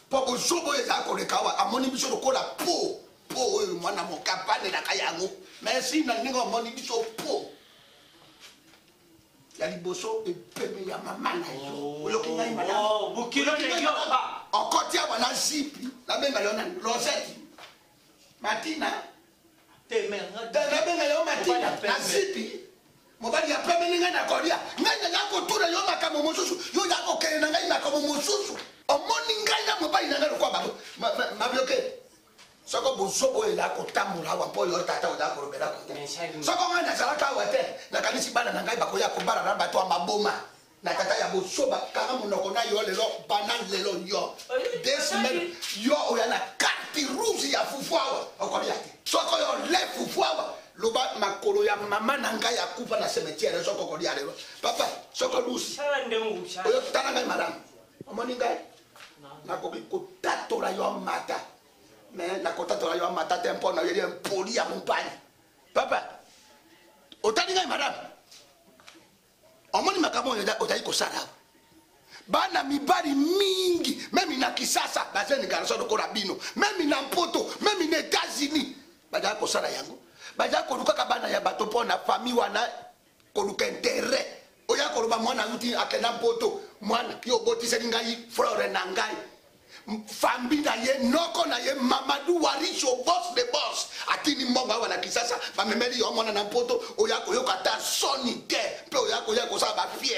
po kozobo ezala koleka awa amoni biso lokola po oyo mwana mokapanelaka yango merci na ndenge omoni biso po ya liboso epeme ya mama na yo oyoki ngai malamu
bukilo
okoti awa na zipi nabenga leo na Rosette Martina nabenga leo Martina na zipi mobali ya pembe ninga na kolia nganya yako tura yo makamo mosusu yo yako kena ngai makamo mosusu omoni ngai na mobali nanga kwa babo mabioke soko bosobo ela ko tamula wa po yo tata o da ko robela ko soko ngana sala ka wete na kanisi bana na ngai bakoya ko bara na bato maboma na tata ya bosoba kanga monoko na yo lelo banan lelo yo desmen yo o ya na carte rouge ya fufuawa okolia soko yo le fufuawa loba makolo ya mama na ngai ya kufa na cimetière soko kolia lelo papa soko lusi oyo tana ngai madame omoni ngai na ko tatora yo mata mais na ko tatora yo mata tempo na yeli empoli ya montagne papa otani ngai madame omoni makamo yo otali ko sara bana mibali mingi memi na Kisasa bazeni garçon de korabino memi na Mpoto memi na États-Unis baza ko sara yango baza ko luka bana ya bato pona famille wana ko luka intérêt oya ko loba mwana uti akena Mpoto mwana yo botise ngai frère na ngai famille na ye noko na ye Mamadou Warisho boss de boss atini mbonga wana Kisasa ba memeli yo mwana na Mpoto oya ko yo kata soni te pe oya ko ya ko sa ba fie